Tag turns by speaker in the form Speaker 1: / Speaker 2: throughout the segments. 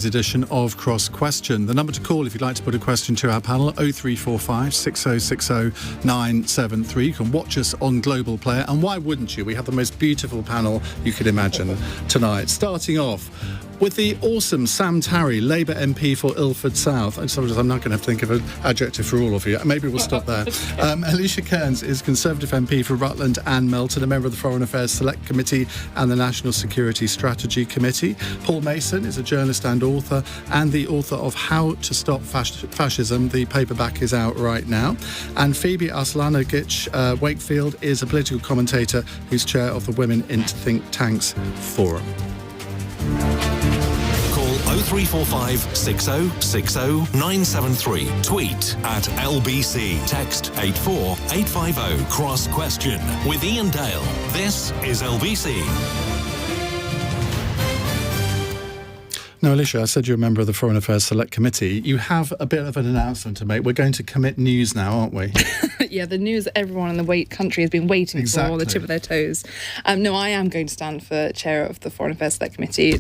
Speaker 1: Edition of Cross Question. The number to call if you'd like to put a question to our panel, 0345 6060 973. You can watch us on Global Player, and why wouldn't you? We have the most beautiful panel you could imagine tonight. Starting off with the awesome Sam Tarry, Labour MP for Ilford South. I'm not going to have to think of an adjective for all of you. Maybe we'll stop there. Alicia Cairns is Conservative MP for Rutland and Melton, a member of the Foreign Affairs Select Committee and the National Security Strategy Committee. Paul Mason is a journalist and author, and the author of How to Stop Fascism. The paperback is out right now. And Phoebe Arslanagic-Wakefield is a political commentator who's chair of the Women in Think Tanks Forum.
Speaker 2: 0345 6060 973. Tweet at LBC. Text 84850. Cross Question with Iain Dale. This is LBC.
Speaker 1: Now, Alicia, I said you're a member of the Foreign Affairs Select Committee. You have a bit of an announcement to make. We're going to commit news now, aren't we?
Speaker 3: Yeah, the news that everyone in the country has been waiting for, the tip of their toes. No, I am going to stand for chair of the Foreign Affairs Select Committee.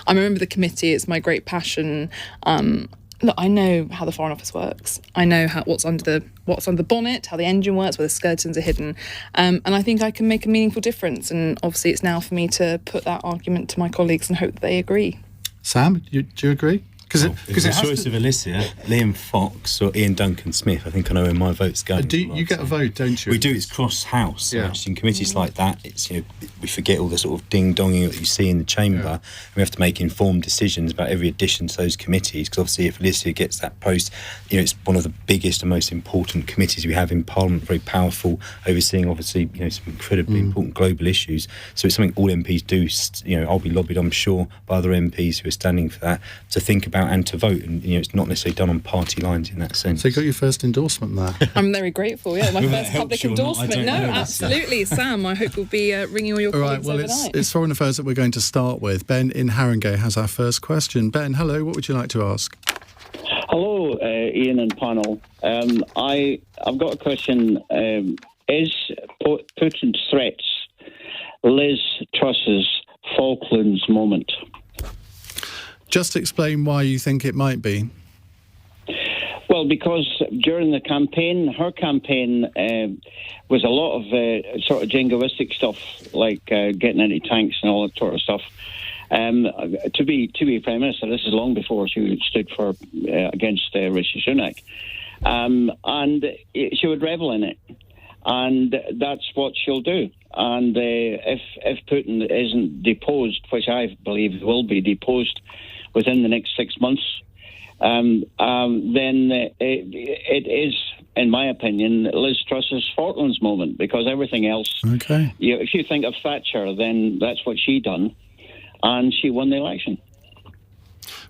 Speaker 3: I'm a member of the committee. It's my great passion. Look, I know how the Foreign Office works. I know what's under the bonnet, how the engine works, where the skeletons are hidden, and I think I can make a meaningful difference. And obviously, it's now for me to put that argument to my colleagues and hope that they agree.
Speaker 1: Sam, do you agree?
Speaker 4: Because it's a choice of Alicia, Liam Fox or Ian Duncan Smith. I think I know where my vote's going.
Speaker 1: You get a vote, don't you?
Speaker 4: We do. It's cross-house. Yeah. In committees like that, it's we forget all the sort of ding-donging that you see in the chamber. Yeah. We have to make informed decisions about every addition to those committees, because obviously if Alicia gets that post, it's one of the biggest and most important committees we have in Parliament, very powerful, overseeing obviously some incredibly important global issues. So it's something all MPs do. I'll be lobbied, I'm sure, by other MPs who are standing for that, to think about and to vote, and it's not necessarily done on party lines in that sense.
Speaker 1: So you got your first endorsement there.
Speaker 3: I'm very grateful. Yeah, my first public endorsement. No, absolutely, Sam. I hope we'll be ringing all your colleagues overnight.
Speaker 1: It's Foreign Affairs that we're going to start with. Ben in Haringey has our first question. Ben, hello. What would you like to ask?
Speaker 5: Hello, Ian and panel. I've got a question. Is Putin's threats Liz Truss's Falklands moment?
Speaker 1: Just explain why you think it might be.
Speaker 5: Well, because during the campaign, her campaign was a lot of sort of jingoistic stuff, like getting into tanks and all that sort of stuff. To be Prime Minister, this is long before she stood for against Rishi Sunak. And she would revel in it. And that's what she'll do. And if Putin isn't deposed, which I believe will be deposed within the next 6 months, then it is, in my opinion, Liz Truss's Falklands moment, because everything else,
Speaker 1: okay.
Speaker 5: If you think of Thatcher, then that's what she done, and she won the election.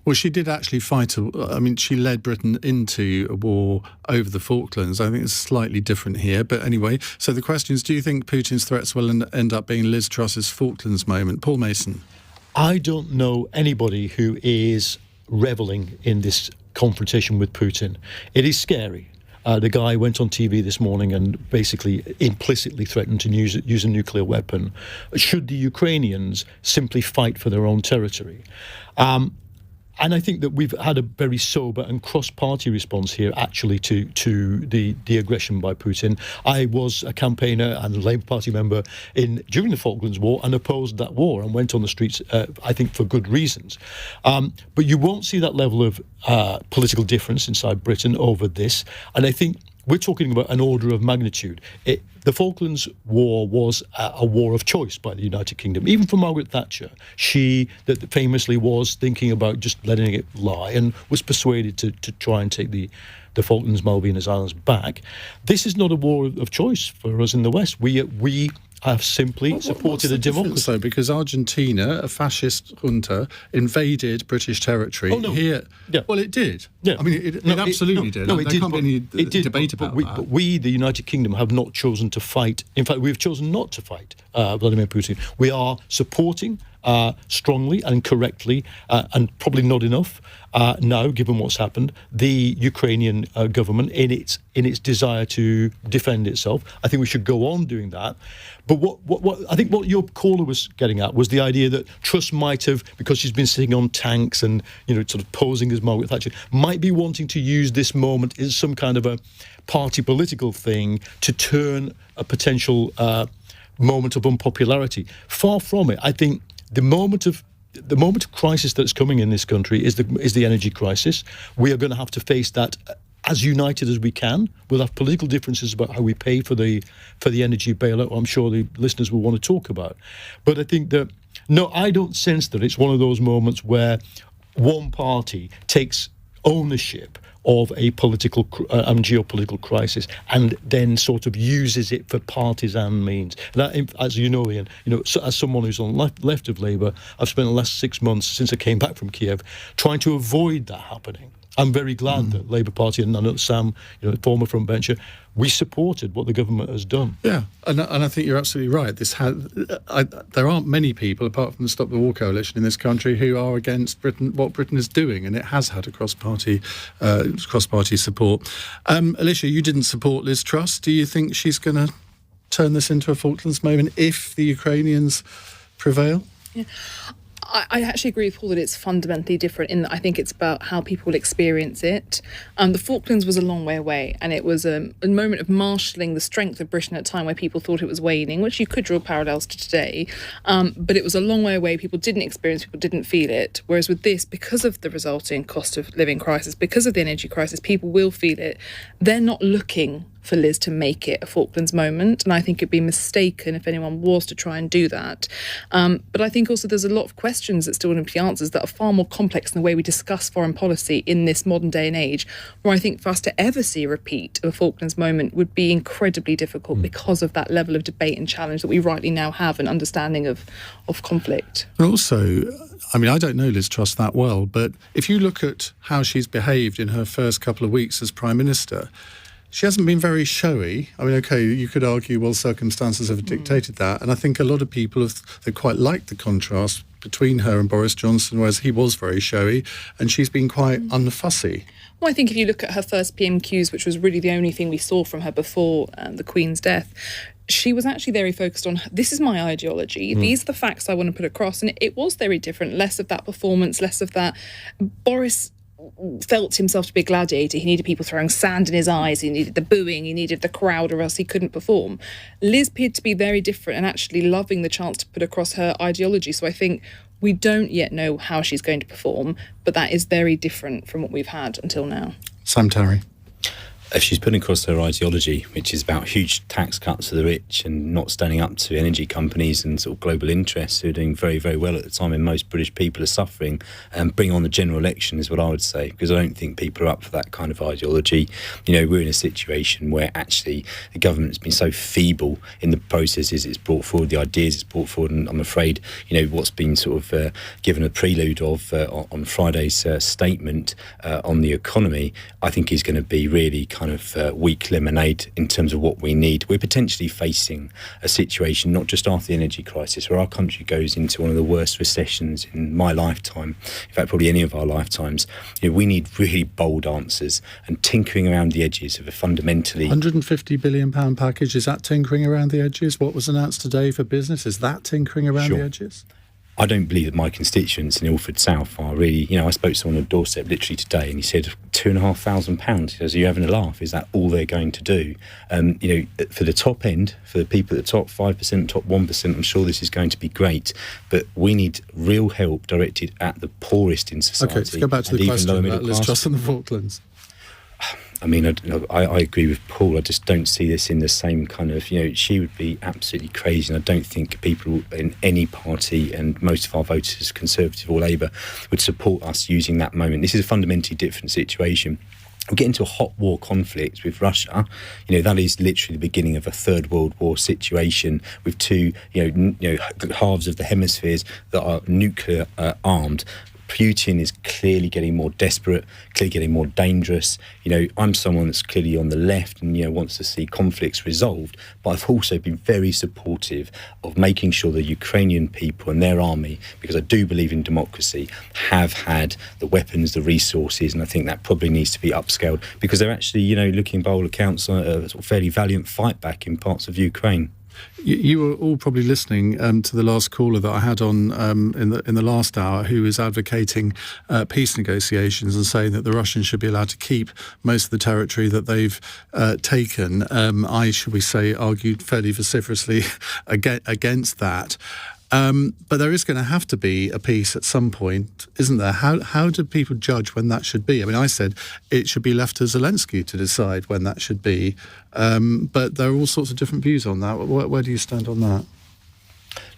Speaker 1: Well, she did actually fight. She led Britain into a war over the Falklands. I think it's slightly different here. But anyway, so the question is, do you think Putin's threats will end up being Liz Truss's Falklands moment? Paul Mason.
Speaker 6: I don't know anybody who is revelling in this confrontation with Putin. It is scary. The guy went on TV this morning and basically implicitly threatened to use a nuclear weapon should the Ukrainians simply fight for their own territory. And I think that we've had a very sober and cross-party response here, actually, to the aggression by Putin. I was a campaigner and a Labour Party member during the Falklands War and opposed that war and went on the streets, I think, for good reasons. But you won't see that level of political difference inside Britain over this. And I think we're talking about an order of magnitude. The Falklands War was a war of choice by the United Kingdom, even for Margaret Thatcher. She that famously was thinking about just letting it lie and was persuaded to try and take the Falklands, Malvinas Islands back. This is not a war of choice for us in the West. We have simply supported a democracy.
Speaker 1: So, because Argentina, a fascist junta, invaded British territory.
Speaker 6: Oh, no.
Speaker 1: Here.
Speaker 6: Yeah.
Speaker 1: Well, it did.
Speaker 6: Yeah.
Speaker 1: I mean, it absolutely did.
Speaker 6: No,
Speaker 1: there can't be any debate about that.
Speaker 6: But we, the United Kingdom, have not chosen to fight. In fact, we've chosen not to fight Vladimir Putin. We are supporting strongly and correctly, and probably not enough now, given what's happened, the Ukrainian government in its desire to defend itself. I think we should go on doing that. But what I think what your caller was getting at was the idea that Truss might have, because she's been sitting on tanks and sort of posing as Margaret Thatcher, might be wanting to use this moment as some kind of a party political thing to turn a potential moment of unpopularity. Far from it. I think the moment of crisis that's coming in this country is the energy crisis. We are going to have to face that as united as we can. We'll have political differences about how we pay for the energy bailout. I'm sure the listeners will want to talk about. But I think that I don't sense that it's one of those moments where one party takes ownership of a political and geopolitical crisis and then sort of uses it for partisan means. That, as you know, Ian, as someone who's on left of Labour, I've spent the last 6 months since I came back from Kiev trying to avoid that happening. I'm very glad that Labour Party and I know Sam, former frontbencher, we supported what the government has done.
Speaker 1: Yeah, and I think you're absolutely right. There aren't many people, apart from the Stop the War coalition in this country, who are against what Britain is doing, and it has had a cross-party support. Alicia, you didn't support Liz Truss. Do you think she's going to turn this into a Falklands moment if the Ukrainians prevail?
Speaker 3: Yeah. I actually agree with Paul that it's fundamentally different in that I think it's about how people experience it. The Falklands was a long way away, and it was a moment of marshalling the strength of Britain at a time where people thought it was waning, which you could draw parallels to today. But it was a long way away. People didn't experience, people didn't feel it. Whereas with this, because of the resulting cost of living crisis, because of the energy crisis, people will feel it. They're not looking for Liz to make it a Falklands moment, and I think it'd be mistaken if anyone was to try and do that. But I think also there's a lot of questions that still need to be answered that are far more complex than the way we discuss foreign policy in this modern day and age, where I think for us to ever see a repeat of a Falklands moment would be incredibly difficult because of that level of debate and challenge that we rightly now have an understanding of conflict.
Speaker 1: And also, I mean, I don't know Liz Truss that well, but if you look at how she's behaved in her first couple of weeks as Prime Minister, she hasn't been very showy. I mean, okay, you could argue, well, circumstances have dictated that. And I think a lot of people they quite like the contrast between her and Boris Johnson, whereas he was very showy and she's been quite unfussy.
Speaker 3: Well, I think if you look at her first PMQs, which was really the only thing we saw from her before the Queen's death, she was actually very focused on, this is my ideology, these are the facts I want to put across. And it was very different, less of that performance, less of that. Boris felt himself to be a gladiator. He needed people throwing sand in his eyes, he needed the booing, he needed the crowd, or else he couldn't perform. Liz appeared to be very different and actually loving the chance to put across her ideology. So I think we don't yet know how she's going to perform, but that is very different from what we've had until now.
Speaker 1: Sam Tarry.
Speaker 4: If she's putting across her ideology, which is about huge tax cuts for the rich and not standing up to energy companies and sort of global interests who are doing very, very well at the time and most British people are suffering, and bring on the general election is what I would say, because I don't think people are up for that kind of ideology. We're in a situation where actually the government's been so feeble in the processes it's brought forward, the ideas it's brought forward, and I'm afraid, what's been sort of given a prelude of on Friday's statement on the economy, I think is going to be really kind of weak lemonade in terms of what we need. We're potentially facing a situation, not just after the energy crisis, where our country goes into one of the worst recessions in my lifetime, in fact probably any of our lifetimes. We need really bold answers, and tinkering around the edges of a fundamentally
Speaker 1: £150 billion package, is that tinkering around the edges? What was announced today for business, is that tinkering around the edges?
Speaker 4: I don't believe that my constituents in Ilford South are really, I spoke to someone on the doorstep literally today and he said £2,500. He says, are you having a laugh? Is that all they're going to do? For the top end, for the people at the top 5%, top 1%, I'm sure this is going to be great. But we need real help directed at the poorest in society.
Speaker 1: Okay, let's go back to the question about Liz Truss and the Falklands.
Speaker 4: I mean, I agree with Paul. I just don't see this in the same kind of, she would be absolutely crazy. And I don't think people in any party, and most of our voters, Conservative or Labour, would support us using that moment. This is a fundamentally different situation. We get into a hot war conflict with Russia. That is literally the beginning of a Third World War situation with two, halves of the hemispheres that are nuclear armed. Putin is clearly getting more desperate, clearly getting more dangerous. I'm someone that's clearly on the left and, wants to see conflicts resolved, but I've also been very supportive of making sure the Ukrainian people and their army, because I do believe in democracy, have had the weapons, the resources, and I think that probably needs to be upscaled, because they're actually, looking by all accounts, a sort of fairly valiant fight back in parts of Ukraine.
Speaker 1: You were all probably listening to the last caller that I had on in the last hour, who is advocating peace negotiations and saying that the Russians should be allowed to keep most of the territory that they've taken. I, should we say, argued fairly vociferously against that. But there is going to have to be a peace at some point, isn't there? How do people judge when that should be? I mean, I said it should be left to Zelensky to decide when that should be. But there are all sorts of different views on that. Where do you stand on that?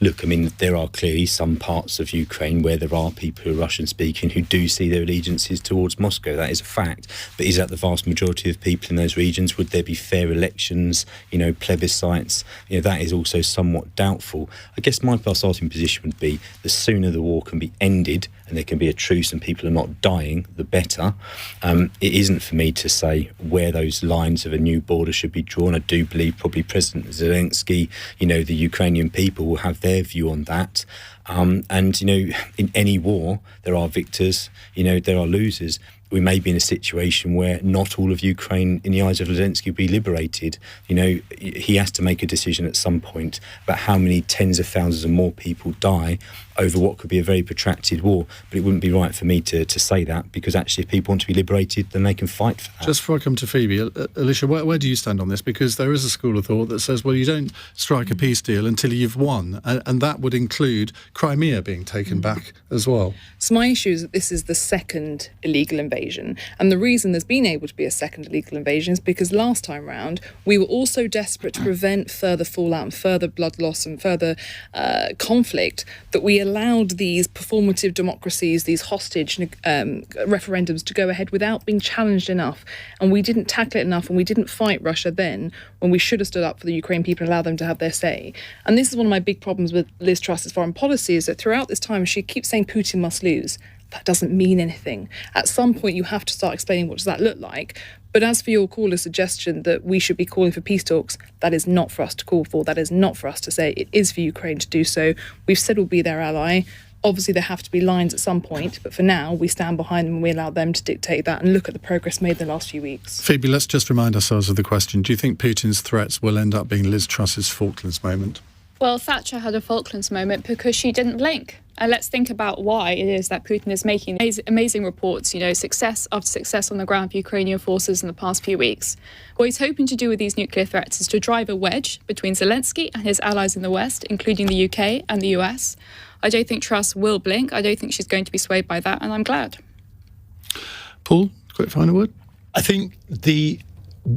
Speaker 4: Look, I mean, there are clearly some parts of Ukraine where there are people who are Russian-speaking who do see their allegiances towards Moscow. That is a fact. But is that the vast majority of people in those regions? Would there be fair elections, plebiscites? That is also somewhat doubtful. I guess my starting position would be the sooner the war can be ended and there can be a truce and people are not dying, the better. It isn't for me to say where those lines of a new border should be drawn. I do believe probably President Zelensky, the Ukrainian people will have their view on that. And, in any war, there are victors, there are losers. We may be in a situation where not all of Ukraine, in the eyes of Zelensky, will be liberated. He has to make a decision at some point about how many tens of thousands and more people die over what could be a very protracted war. But it wouldn't be right for me to say that, because actually if people want to be liberated, then they can fight for that.
Speaker 1: Just before I come to Phoebe, Alicia, where do you stand on this? Because there is a school of thought that says, well, you don't strike a peace deal until you've won. And that would include Crimea being taken back as well.
Speaker 3: So my issue is that this is the second illegal invasion. And the reason there's been able to be a second illegal invasion is because last time round, we were also desperate to prevent further fallout and further blood loss and further conflict, that we allowed these performative democracies, these hostage referendums to go ahead without being challenged enough. And we didn't tackle it enough, and we didn't fight Russia then when we should have stood up for the Ukrainian people and allowed them to have their say. And this is one of my big problems with Liz Truss's foreign policy, is that throughout this time she keeps saying Putin must lose. That doesn't mean anything. At some point you have to start explaining what does that look like. But as for your caller's suggestion that we should be calling for peace talks, that is not for us to call for. That is not for us to say. It is for Ukraine to do so. We've said we'll be their ally. Obviously, there have to be lines at some point, but for now, we stand behind them and we allow them to dictate that and look at the progress made in the last few weeks.
Speaker 1: Phoebe, let's just remind ourselves of the question. Do you think Putin's threats will end up being Liz Truss's Falklands moment?
Speaker 7: Well, Thatcher had a Falklands moment because she didn't blink. And let's think about why it is that Putin is making amazing reports, success after success on the ground for Ukrainian forces in the past few weeks. What he's hoping to do with these nuclear threats is to drive a wedge between Zelensky and his allies in the West, including the UK and the US. I don't think Truss will blink. I don't think she's going to be swayed by that, and I'm glad.
Speaker 1: Paul, quick final word?
Speaker 6: I think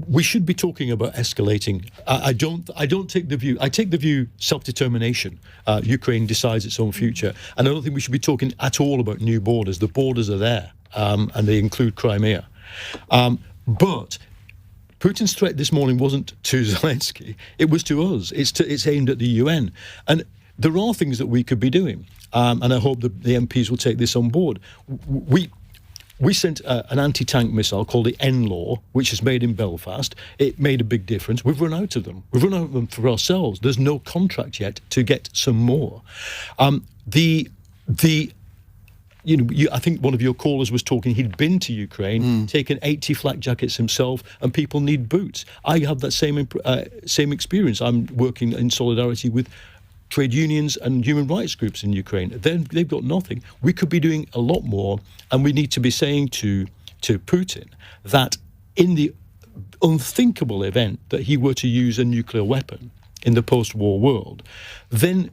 Speaker 6: we should be talking about escalating. I don't take the view. I take the view self-determination. Ukraine decides its own future, and I don't think we should be talking at all about new borders. The borders are there, and they include Crimea. But Putin's threat this morning wasn't to Zelensky; it was to us. It's aimed at the UN, and there are things that we could be doing. And I hope that the MPs will take this on board. We sent an anti-tank missile called the NLAW, which is made in Belfast. It made a big difference. We've run out of them. We've run out of them for ourselves. There's no contract yet to get some more. I think one of your callers was talking. He'd been to Ukraine, taken 80 flak jackets himself, and people need boots. I have that same experience. I'm working in solidarity with trade unions and human rights groups in Ukraine. They've got nothing. We could be doing a lot more, and we need to be saying to Putin that in the unthinkable event that he were to use a nuclear weapon in the post-war world, then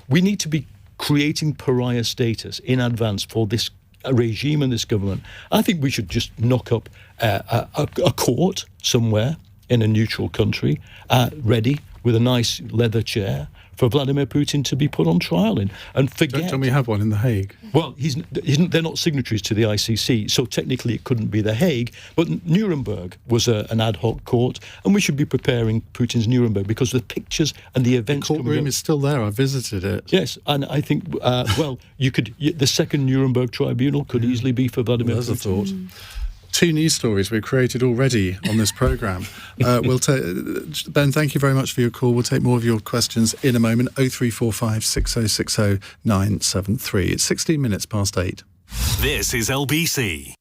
Speaker 6: we need to be creating pariah status in advance for this regime and this government. I think we should just knock up a court somewhere in a neutral country, ready with a nice leather chair, for Vladimir Putin to be put on trial in. And forget...
Speaker 1: Don't we have one in The Hague?
Speaker 6: Well, they're not signatories to the ICC, so technically it couldn't be The Hague, but Nuremberg was an ad hoc court, and we should be preparing Putin's Nuremberg, because the pictures and the events...
Speaker 1: The courtroom is still there. I visited it.
Speaker 6: Yes, and I think, the second Nuremberg tribunal could easily be for Vladimir Putin.
Speaker 1: There's a thought. 2 news stories we've created already on this programme. Ben, thank you very much for your call. We'll take more of your questions in a moment. 0345 6060 973. It's 16 minutes past 8.
Speaker 2: This is LBC.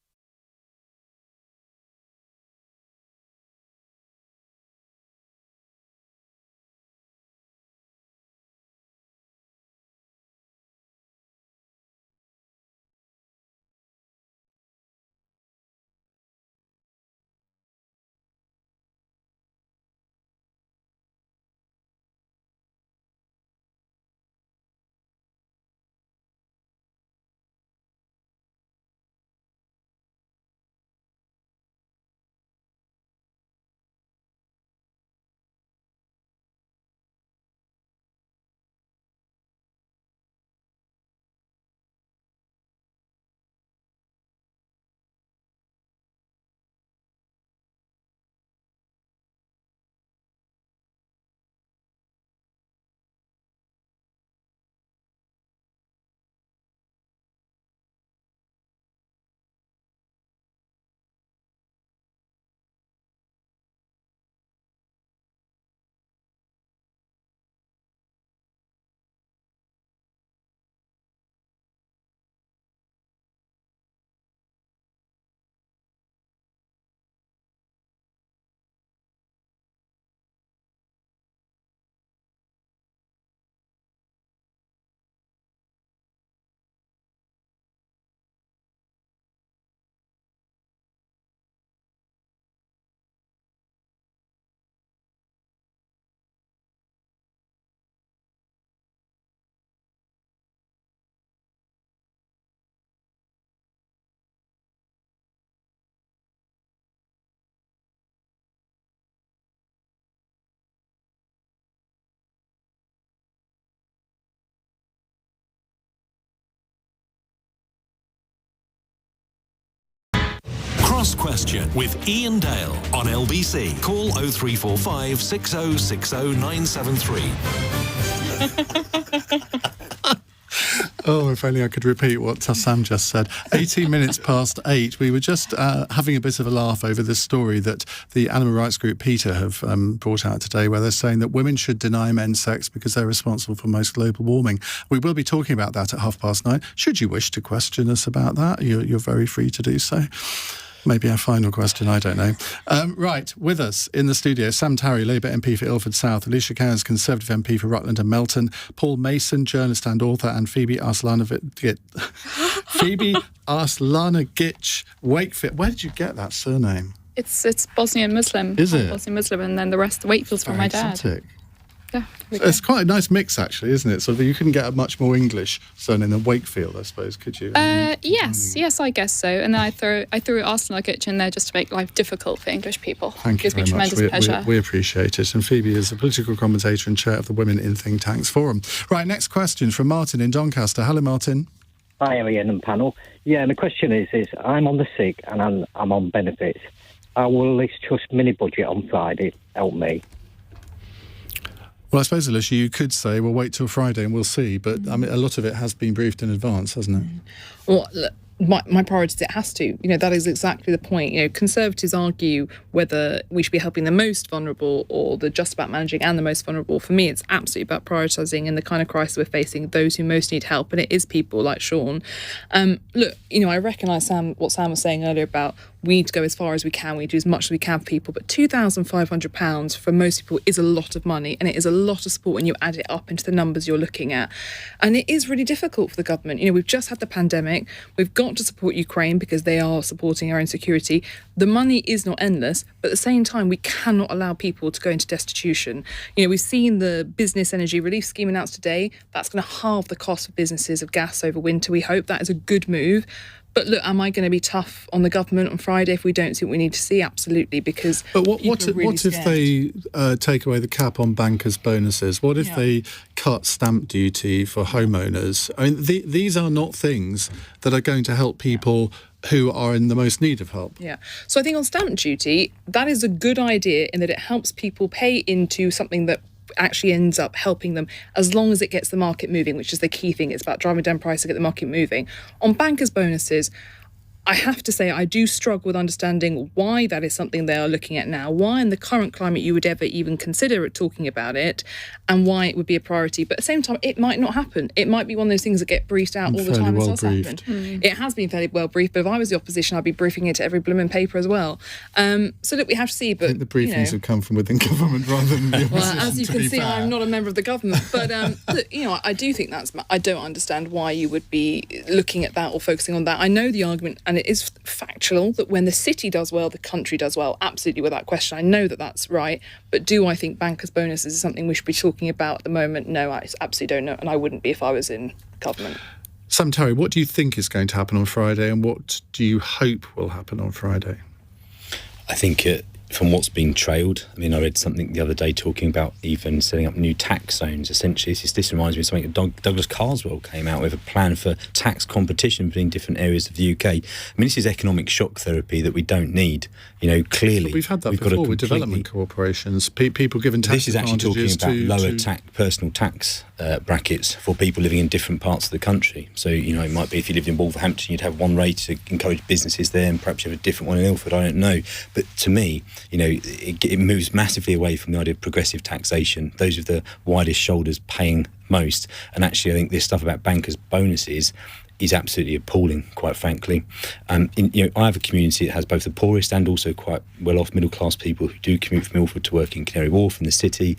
Speaker 2: Cross Question with Iain Dale on LBC. Call 0345 6060 973.
Speaker 1: Oh, if only I could repeat what Sam just said. 18 minutes past 8. We were just having a bit of a laugh over this story that the animal rights group PETA have brought out today, where they're saying that women should deny men sex because they're responsible for most global warming. We will be talking about that at 9:30. Should you wish to question us about that, you're very free to do so. Maybe our final question, I don't know. Right, with us in the studio, Sam Tarry, Labour MP for Ilford South, Alicia Cairns, Conservative MP for Rutland and Melton, Paul Mason, journalist and author, and Phoebe Arslanagic-Wakefield. Where did you get that surname?
Speaker 7: It's Bosnian Muslim.
Speaker 1: Is it?
Speaker 7: Bosnian Muslim, and then the rest, the Wakefield's from my dad.
Speaker 1: Exotic.
Speaker 7: Yeah,
Speaker 1: it's quite a nice mix, actually, isn't it? Sort of, you couldn't get a much more English surname than Wakefield, I suppose, could you?
Speaker 7: Yes, I guess so. And then I threw Arslanagic in there just to make life difficult for English people.
Speaker 1: Thank you
Speaker 7: Gives me
Speaker 1: very much.
Speaker 7: tremendous pleasure.
Speaker 1: We appreciate it. And Phoebe is a political commentator and chair of the Women in Think Tanks Forum. Right, next question from Martin in Doncaster. Hello, Martin.
Speaker 8: Hi, Iain and panel. Yeah, and the question is I'm on the sick and I'm on benefits. How will this trust mini budget on Friday help me?
Speaker 1: Well, I suppose, Alicia, you could say, well, wait till Friday and we'll see. But I mean, a lot of it has been briefed in advance, hasn't it?
Speaker 3: Well, look, my priority is it has to. That is exactly the point. Conservatives argue whether we should be helping the most vulnerable or the just about managing and the most vulnerable. For me, it's absolutely about prioritising in the kind of crisis we're facing, those who most need help, and it is people like Sean. Look, I recognise what Sam was saying earlier about we need to go as far as we can, we do as much as we can for people, but £2,500 for most people is a lot of money, and it is a lot of support when you add it up into the numbers you're looking at. And it is really difficult for the government. We've just had the pandemic, we've got to support Ukraine because they are supporting our own security. The money is not endless, but at the same time, we cannot allow people to go into destitution. We've seen the business energy relief scheme announced today. That's going to halve the cost for businesses of gas over winter. We hope that is a good move. But look, am I going to be tough on the government on Friday if we don't see what we need to see? Absolutely, because.
Speaker 1: But what
Speaker 3: really
Speaker 1: if they take away the cap on bankers' bonuses? What if they cut stamp duty for homeowners? I mean, these are not things that are going to help people who are in the most need of help.
Speaker 3: Yeah. So I think on stamp duty, that is a good idea in that it helps people pay into something that actually ends up helping them as long as it gets the market moving, which is the key thing. It's about driving down price to get the market moving. On bankers' bonuses, I have to say I do struggle with understanding why that is something they are looking at now, why in the current climate you would ever even consider talking about it, and why it would be a priority. But at the same time, it might not happen. It might be one of those things that get briefed out all the time.
Speaker 1: Well
Speaker 3: as does happen. It has been fairly well briefed, but if I was the opposition, I'd be briefing it to every blooming paper as well. So look, we have to see. But
Speaker 1: I think the briefings have come from within government rather than the opposition.
Speaker 3: Well, as you can see, I'm not a member of the government, but look, I do think I don't understand why you would be looking at that or focusing on that. I know the argument, and it is factual, that when the city does well, the country does well, absolutely without question. I know that that's right, but do I think bankers' bonuses is something we should be talking about at the moment? No, I absolutely don't know, and I wouldn't be if I was in government.
Speaker 1: Sam, Tarry, what do you think is going to happen on Friday, and what do you hope will happen on Friday?
Speaker 4: I think from what's been trailed, I mean, I read something the other day talking about even setting up new tax zones. Essentially, this reminds me of something that Douglas Carswell came out with, a plan for tax competition between different areas of the UK. I mean, this is economic shock therapy that we don't need. Clearly.
Speaker 1: But we've had that before with development corporations. People given tax
Speaker 4: This is actually talking about lower personal tax brackets for people living in different parts of the country. So, it might be if you lived in Wolverhampton, you'd have one rate to encourage businesses there, and perhaps you have a different one in Ilford. I don't know. But to me, it moves massively away from the idea of progressive taxation. Those with the widest shoulders paying most. And actually, I think this stuff about bankers' bonuses is absolutely appalling, quite frankly. I have a community that has both the poorest and also quite well-off middle-class people who do commute from Ilford to work in Canary Wharf in the city,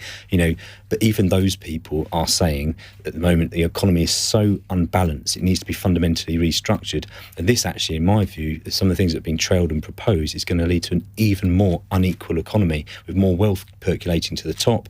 Speaker 4: but even those people are saying at the moment the economy is so unbalanced, it needs to be fundamentally restructured. And this actually, in my view, some of the things that have been trailed and proposed is going to lead to an even more unequal economy with more wealth percolating to the top.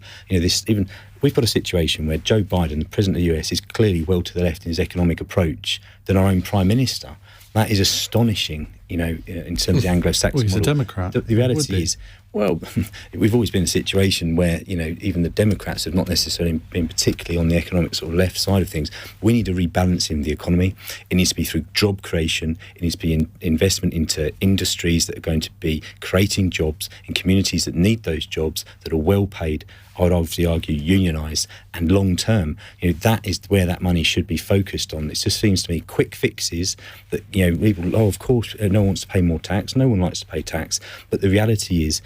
Speaker 4: We've got a situation where Joe Biden, the president of the US, is clearly well to the left in his economic approach than our own prime minister. That is astonishing, in terms of the Anglo-Saxon model.
Speaker 1: He's a Democrat.
Speaker 4: The reality is, we've always been in a situation where, even the Democrats have not necessarily been particularly on the economic sort of left side of things. We need a rebalancing of the economy. It needs to be through job creation. It needs to be investment into industries that are going to be creating jobs in communities that need those jobs, that are well paid, I would obviously argue unionised, and long term. That is where that money should be focused on. It just seems to me quick fixes that, people, of course, no one wants to pay more tax, no one likes to pay tax, but the reality is,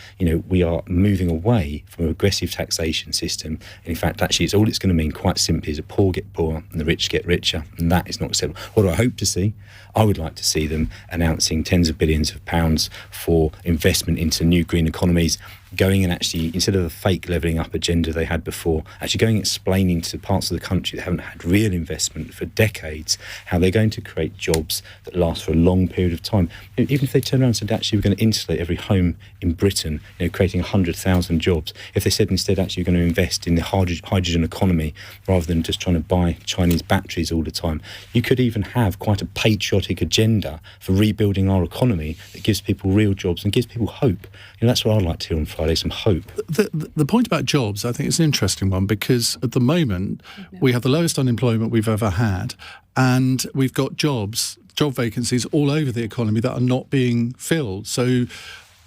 Speaker 4: we are moving away from a regressive taxation system. And in fact, actually, it's going to mean quite simply is the poor get poorer and the rich get richer, and that is not acceptable. What do I hope to see? I would like to see them announcing tens of billions of pounds for investment into new green economies, going and actually, instead of the fake levelling up agenda they had before, actually going and explaining to parts of the country that haven't had real investment for decades how they're going to create jobs that last for a long period of time. Even if they turn around and said, actually, we're going to insulate every home in Britain, creating 100,000 jobs. If they said instead, actually, we're going to invest in the hydrogen economy rather than just trying to buy Chinese batteries all the time, you could even have quite a patriotic agenda for rebuilding our economy that gives people real jobs and gives people hope. That's what I'd like to hear on Friday, some hope.
Speaker 1: The point about jobs, I think, is an interesting one, because at the moment we have the lowest unemployment we've ever had, and we've got job vacancies all over the economy that are not being filled. So,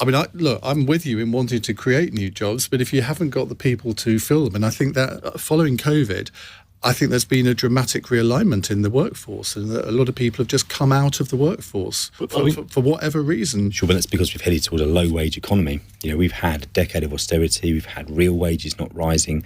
Speaker 1: I mean, I'm with you in wanting to create new jobs, but if you haven't got the people to fill them, and I think that following COVID, I think there's been a dramatic realignment in the workforce, and a lot of people have just come out of the workforce for whatever reason.
Speaker 4: Sure, but that's because we've headed towards a low-wage economy. We've had a decade of austerity, we've had real wages not rising.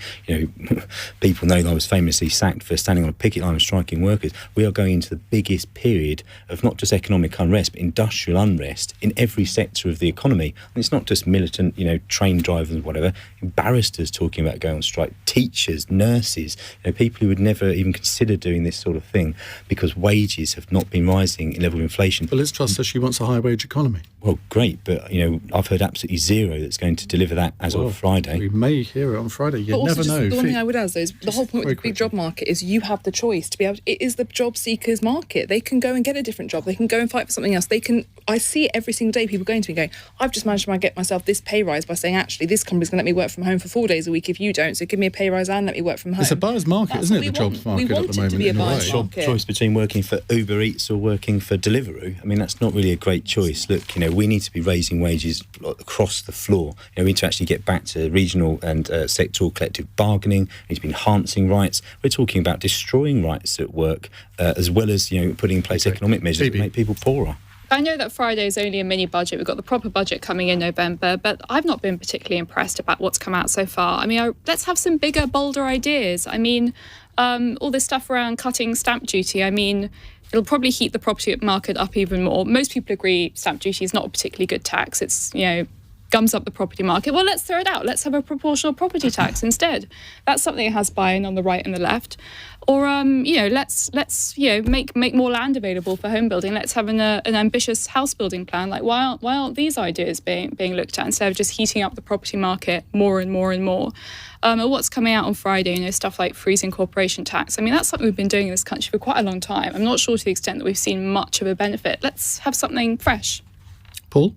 Speaker 4: People know that I was famously sacked for standing on a picket line and striking workers. We are going into the biggest period of not just economic unrest, but industrial unrest in every sector of the economy. And it's not just militant, train drivers and whatever. Barristers talking about going on strike, teachers, nurses, people who would never even consider doing this sort of thing because wages have not been rising. rising level of inflation.
Speaker 1: But Liz Truss says she wants a high wage economy.
Speaker 4: Well, great, but I've heard absolutely zero that's going to deliver that as of Friday.
Speaker 1: We may hear it on Friday. You
Speaker 3: but
Speaker 1: never know.
Speaker 3: The one thing I would add is the whole point of the big job market is you have the choice to be able. It is the job seekers' market. They can go and get a different job. They can go and fight for something else. They can. I see it every single day. People going to me going, "I've just managed to get myself this pay rise by saying actually this company's going to let me work from home for 4 days a week if you don't. So give me a pay rise and let me work from home."
Speaker 1: It's a buyer's market, isn't it? The jobs market
Speaker 3: we
Speaker 1: at
Speaker 3: want
Speaker 1: the
Speaker 3: it
Speaker 1: moment.
Speaker 3: To be a
Speaker 1: in a
Speaker 3: buyer's
Speaker 1: way.
Speaker 3: market.
Speaker 4: Choice between working for Uber Eats or working for Deliveroo. I mean, that's not really a great choice. Look, we need to be raising wages across the floor. We need to actually get back to regional and sectoral collective bargaining. We need to be enhancing rights. We're talking about destroying rights at work, as well as putting in place economic measures that make people poorer.
Speaker 7: I know that Friday is only a mini budget. We've got the proper budget coming in November, but I've not been particularly impressed about what's come out so far. I mean, let's have some bigger, bolder ideas. I mean, all this stuff around cutting stamp duty, I mean, it'll probably heat the property market up even more. Most people agree stamp duty is not a particularly good tax. It's, gums up the property market. Well, let's throw it out. Let's have a proportional property tax instead. That's something that has buy-in on the right and the left. Or, let's make more land available for home building. Let's have an ambitious house building plan. Like, why aren't these ideas being looked at instead of just heating up the property market more and more and more? Or what's coming out on Friday, stuff like freezing corporation tax. I mean, that's something we've been doing in this country for quite a long time. I'm not sure to the extent that we've seen much of a benefit. Let's have something fresh.
Speaker 1: Paul?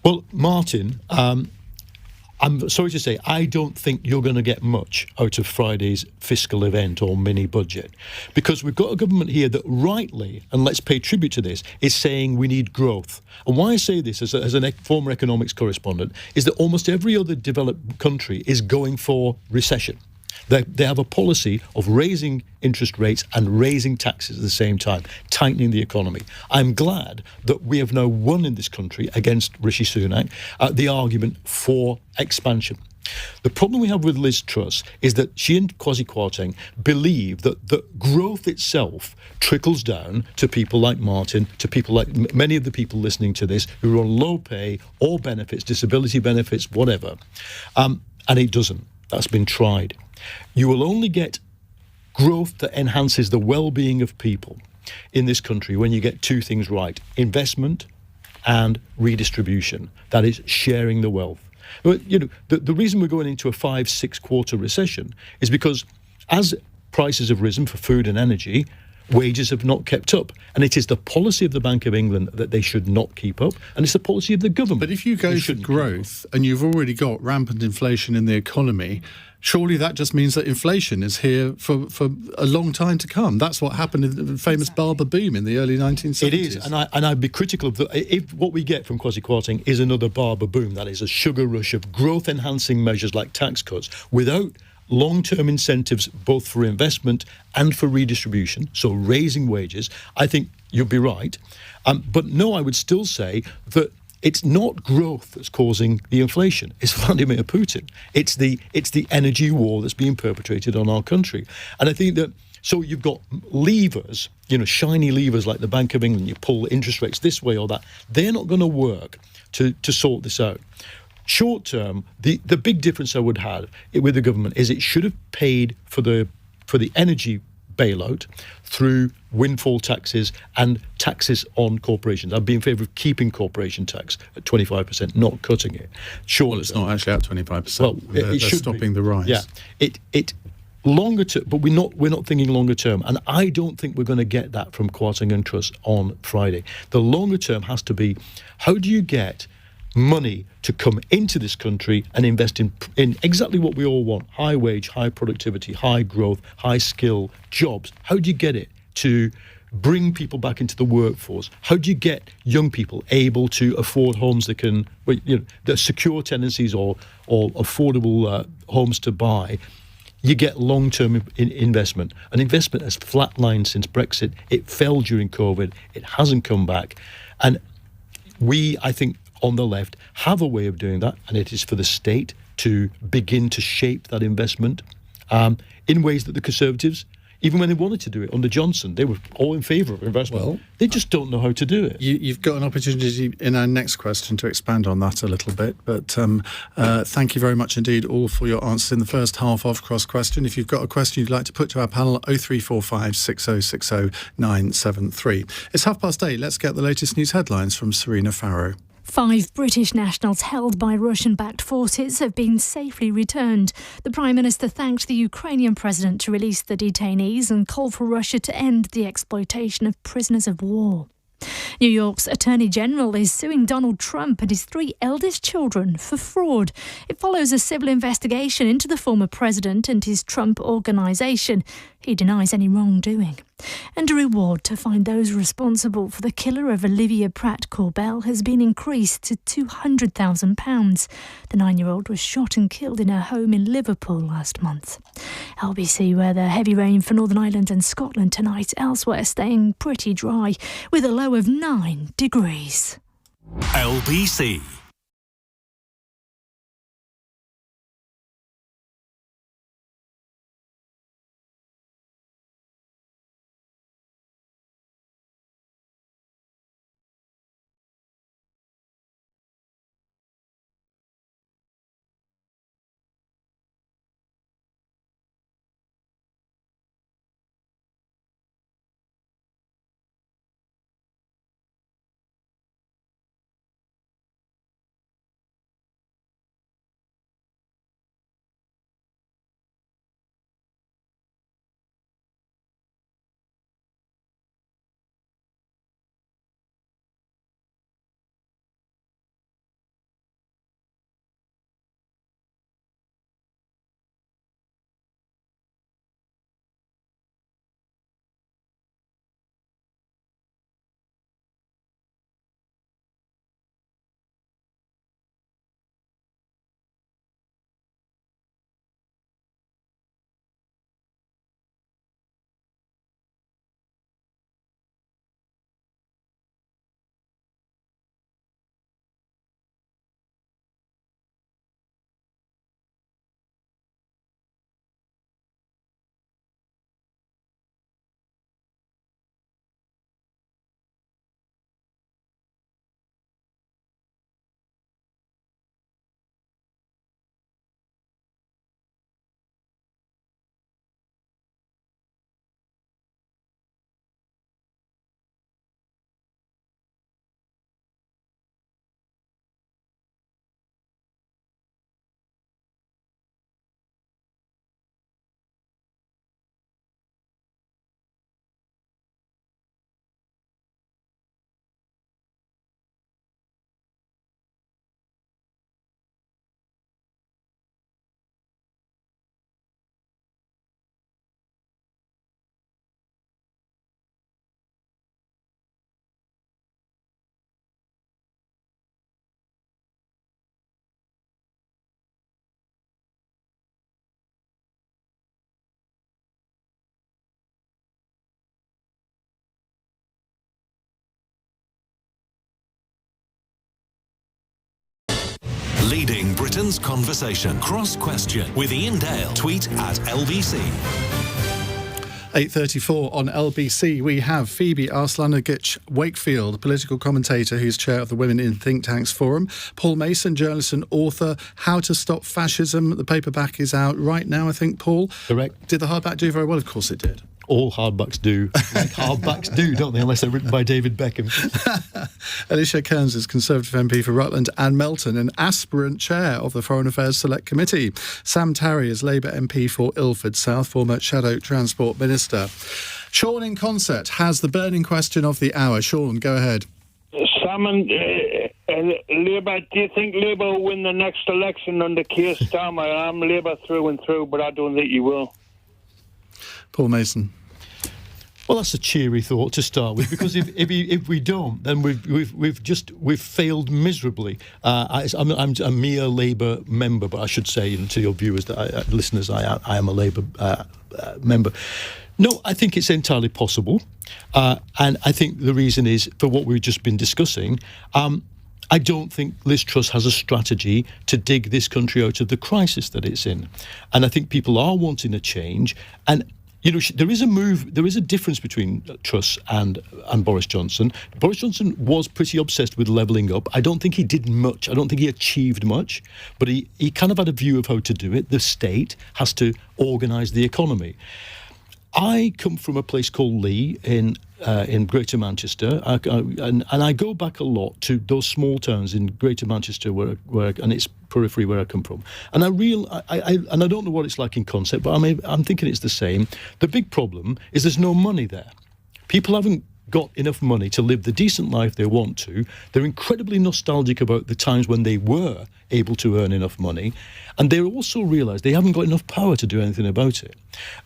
Speaker 6: Well, Martin, I'm sorry to say, I don't think you're going to get much out of Friday's fiscal event or mini budget, because we've got a government here that rightly, and let's pay tribute to this, is saying we need growth. And why I say this as a former economics correspondent is that almost every other developed country is going for recession. They have a policy of raising interest rates and raising taxes at the same time, tightening the economy. I'm glad that we have now won in this country against Rishi Sunak the argument for expansion. The problem we have with Liz Truss is that she and Kwasi Kwarteng believe that the growth itself trickles down to people like Martin, to people like many of the people listening to this who are on low pay or benefits, disability benefits, whatever. And it doesn't. That's been tried. You will only get growth that enhances the well-being of people in this country when you get two things right: investment and redistribution. That is sharing the wealth. But, the reason we're going into a 5-6 quarter recession is because as prices have risen for food and energy, wages have not kept up. And it is the policy of the Bank of England that they should not keep up. And it's the policy of the government.
Speaker 1: But if you go for growth and you've already got rampant inflation in the economy, surely that just means that inflation is here for a long time to come. That's what happened in the famous barber boom in the early 1970s.
Speaker 6: It is, and I'd be critical of if what we get from Kwasi Kwarteng is another barber boom, that is a sugar rush of growth-enhancing measures like tax cuts without long-term incentives both for investment and for redistribution, so raising wages, I think you'd be right. But no, I would still say that it's not growth that's causing the inflation. It's Vladimir Putin. It's the energy war that's being perpetrated on our country. And I think that, so you've got levers, shiny levers like the Bank of England, you pull interest rates this way or that. They're not going to work to sort this out. Short term, the big difference I would have with the government is it should have paid for the energy bailout through windfall taxes and taxes on corporations. I'd be in favour of keeping corporation tax at 25%, not cutting it. Sure,
Speaker 1: well, it's not actually at 25%.
Speaker 6: Well,
Speaker 1: they're stopping the rise.
Speaker 6: Yeah, it longer term, but we're not thinking longer term, and I don't think we're going to get that from Kwarteng and Truss on Friday. The longer term has to be, how do you get money to come into this country and invest in exactly what we all want: high wage, high productivity, high growth, high skill jobs. How do you get it to bring people back into the workforce? How do you get young people able to afford homes that can, the secure tenancies or affordable homes to buy? You get long-term investment. And investment has flatlined since Brexit. It fell during COVID. It hasn't come back. And we, I think, on the left, have a way of doing that, and it is for the state to begin to shape that investment in ways that the Conservatives, Even when they wanted to do it under Johnson, they were all in favour of investment. Well, they just don't know how to do it.
Speaker 1: You've got an opportunity in our next question to expand on that a little bit, but thank you very much indeed all for your answers in the first half of Cross Question. If you've got a question you'd like to put to our panel, 0345 6060 973. It's 8:30. Let's get the latest news headlines from Serena Farrow.
Speaker 9: 5 British nationals held by Russian-backed forces have been safely returned. The Prime Minister thanked the Ukrainian president to release the detainees and called for Russia to end the exploitation of prisoners of war. New York's Attorney General is suing Donald Trump and his 3 eldest children for fraud. It follows a civil investigation into the former president and his Trump organisation. He denies any wrongdoing. And a reward to find those responsible for the killer of Olivia Pratt-Corbell has been increased to £200,000. The 9-year-old was shot and killed in her home in Liverpool last month. LBC weather, heavy rain for Northern Ireland and Scotland tonight. Elsewhere staying pretty dry with a low of 9 degrees.
Speaker 2: LBC. Leading Britain's conversation. Cross Question with Iain Dale. Tweet at LBC.
Speaker 1: 8:34 on LBC. We have Phoebe Arslanagic-Wakefield, political commentator who's chair of the Women in Think Tanks Forum. Paul Mason, journalist and author. How to Stop Fascism. The paperback is out right now, I think, Paul.
Speaker 6: Correct.
Speaker 1: Did the hardback do very well? Of course it did.
Speaker 6: All hardbacks do. Like hardbacks do, don't they? Unless they're written by David Beckham.
Speaker 1: Alicia Kearns is Conservative MP for Rutland and Melton and aspirant chair of the Foreign Affairs Select Committee. Sam Tarry is Labour MP for Ilford South, former Shadow Transport Minister. Sean in Concert has the burning question of the hour. Sean, go ahead.
Speaker 10: Simon, Labour, do you think Labour will win the next election under Keir Starmer? I'm Labour through and through, but I don't think you will.
Speaker 1: Paul Mason.
Speaker 6: Well, that's a cheery thought to start with, because if we don't, then we've failed miserably. I'm a mere Labour member, but I should say to your viewers, listeners, I am a Labour member. No, I think it's entirely possible, and I think the reason is for what we've just been discussing. I don't think Liz Truss has a strategy to dig this country out of the crisis that it's in, and I think people are wanting a change. And there is a difference between Truss and Boris Johnson. Boris Johnson was pretty obsessed with levelling up. I don't think he did much. I don't think he achieved much, but he kind of had a view of how to do it. The state has to organise the economy. I come from a place called Lee in Greater Manchester, and I go back a lot to those small towns in Greater Manchester where and its periphery where I come from. And I don't know what it's like in Consett, but I'm thinking it's the same. The big problem is there's no money there. People haven't got enough money to live the decent life they want to. They're incredibly nostalgic about the times when they were able to earn enough money, and they also realise they haven't got enough power to do anything about it.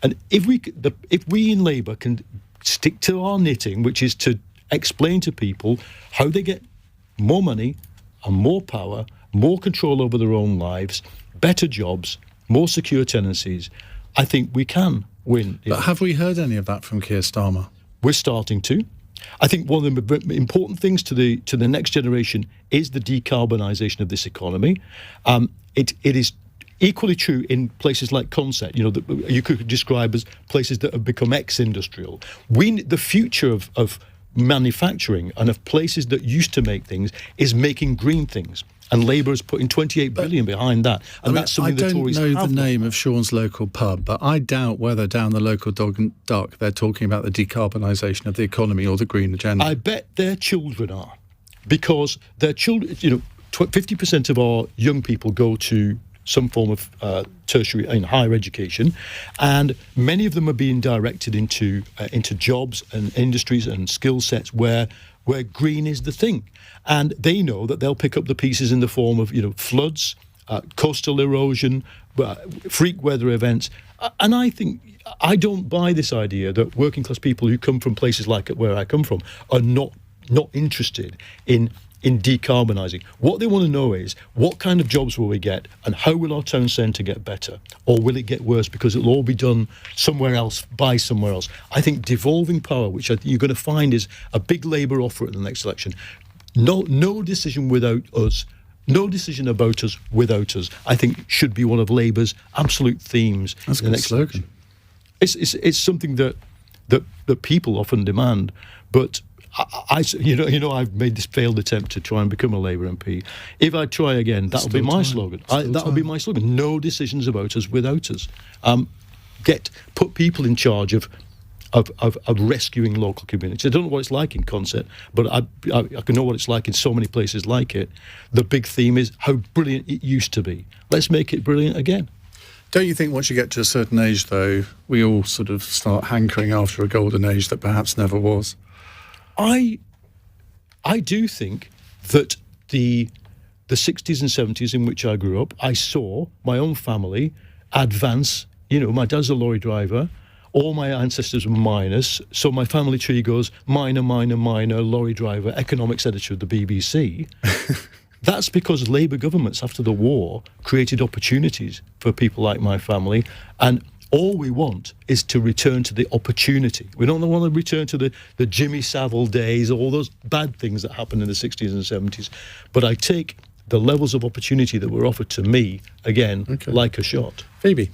Speaker 6: And if we in Labour can stick to our knitting, which is to explain to people how they get more money and more power, more control over their own lives, better jobs, more secure tenancies, I think we can win.
Speaker 1: But have we heard any of that from Keir Starmer?
Speaker 6: We're starting to. I think one of the important things to the next generation is the decarbonisation of this economy. It is equally true in places like Consett, that you could describe as places that have become ex-industrial. The future of manufacturing and of places that used to make things is making green things. And Labour is putting 28 billion behind that. And that's something the Tories have.
Speaker 1: I don't know the name of Sean's local pub, but I doubt whether down the local Dog and Duck they're talking about the decarbonisation of the economy or the green agenda.
Speaker 6: I bet their children are, because their children, 50% of our young people go to some form of tertiary and higher education, and many of them are being directed into jobs and industries and skill sets where green is the thing. And they know that they'll pick up the pieces in the form of, floods, coastal erosion, freak weather events. And I don't buy this idea that working class people who come from places like where I come from are not interested in decarbonising. What they want to know is what kind of jobs will we get and how will our town centre get better, or will it get worse because it'll all be done somewhere else by somewhere else. I think devolving power, which I think you're going to find is a big Labour offer at the next election. No decision without us. No decision about us without us, I think, should be one of Labour's absolute themes.
Speaker 1: That's
Speaker 6: in the next
Speaker 1: slogan.
Speaker 6: It's something that people often demand, but I've made this failed attempt to try and become a Labour MP. If I try again, that'll be my slogan. That'll be my slogan. No decisions about us without us. Put people in charge of rescuing local communities. I don't know what it's like in Consett, but I can know what it's like in so many places like it. The big theme is how brilliant it used to be. Let's make it brilliant again.
Speaker 1: Don't you think once you get to a certain age, though, we all sort of start hankering after a golden age that perhaps never was?
Speaker 6: I do think that the 60s and 70s in which I grew up, I saw my own family advance. My dad's a lorry driver. All my ancestors were miners. So my family tree goes miner, lorry driver, economics editor of the BBC. That's because Labour governments after the war created opportunities for people like my family, and all we want is to return to the opportunity. We don't want to return to the Jimmy Savile days, all those bad things that happened in the 60s and 70s. But I take the levels of opportunity that were offered to me, again, like a shot.
Speaker 1: Phoebe?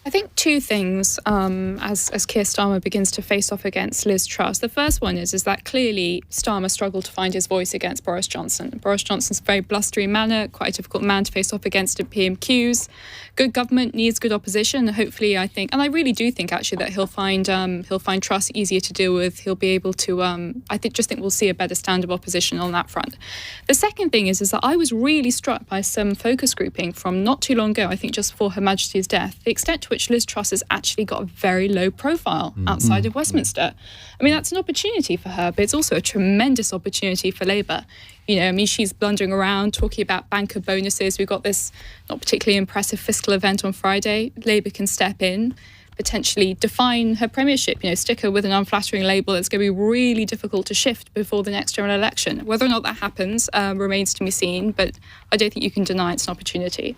Speaker 7: I think two things as Keir Starmer begins to face off against Liz Truss. The first one is that clearly Starmer struggled to find his voice against Boris Johnson. Boris Johnson's a very blustery manner, quite a difficult man to face off against at PMQs. Good government needs good opposition. Hopefully, I think, and I really do think actually that he'll find Truss easier to deal with. He'll be able to. I think we'll see a better stand of opposition on that front. The second thing is that I was really struck by some focus grouping from not too long ago. I think just before Her Majesty's death, the extent to which Liz Truss has actually got a very low profile outside of Westminster. I mean, that's an opportunity for her, but it's also a tremendous opportunity for Labour. She's blundering around talking about banker bonuses. We've got this not particularly impressive fiscal event on Friday. Labour can step in, potentially define her premiership, stick her with an unflattering label that's going to be really difficult to shift before the next general election. Whether or not that happens remains to be seen, but I don't think you can deny it's an opportunity.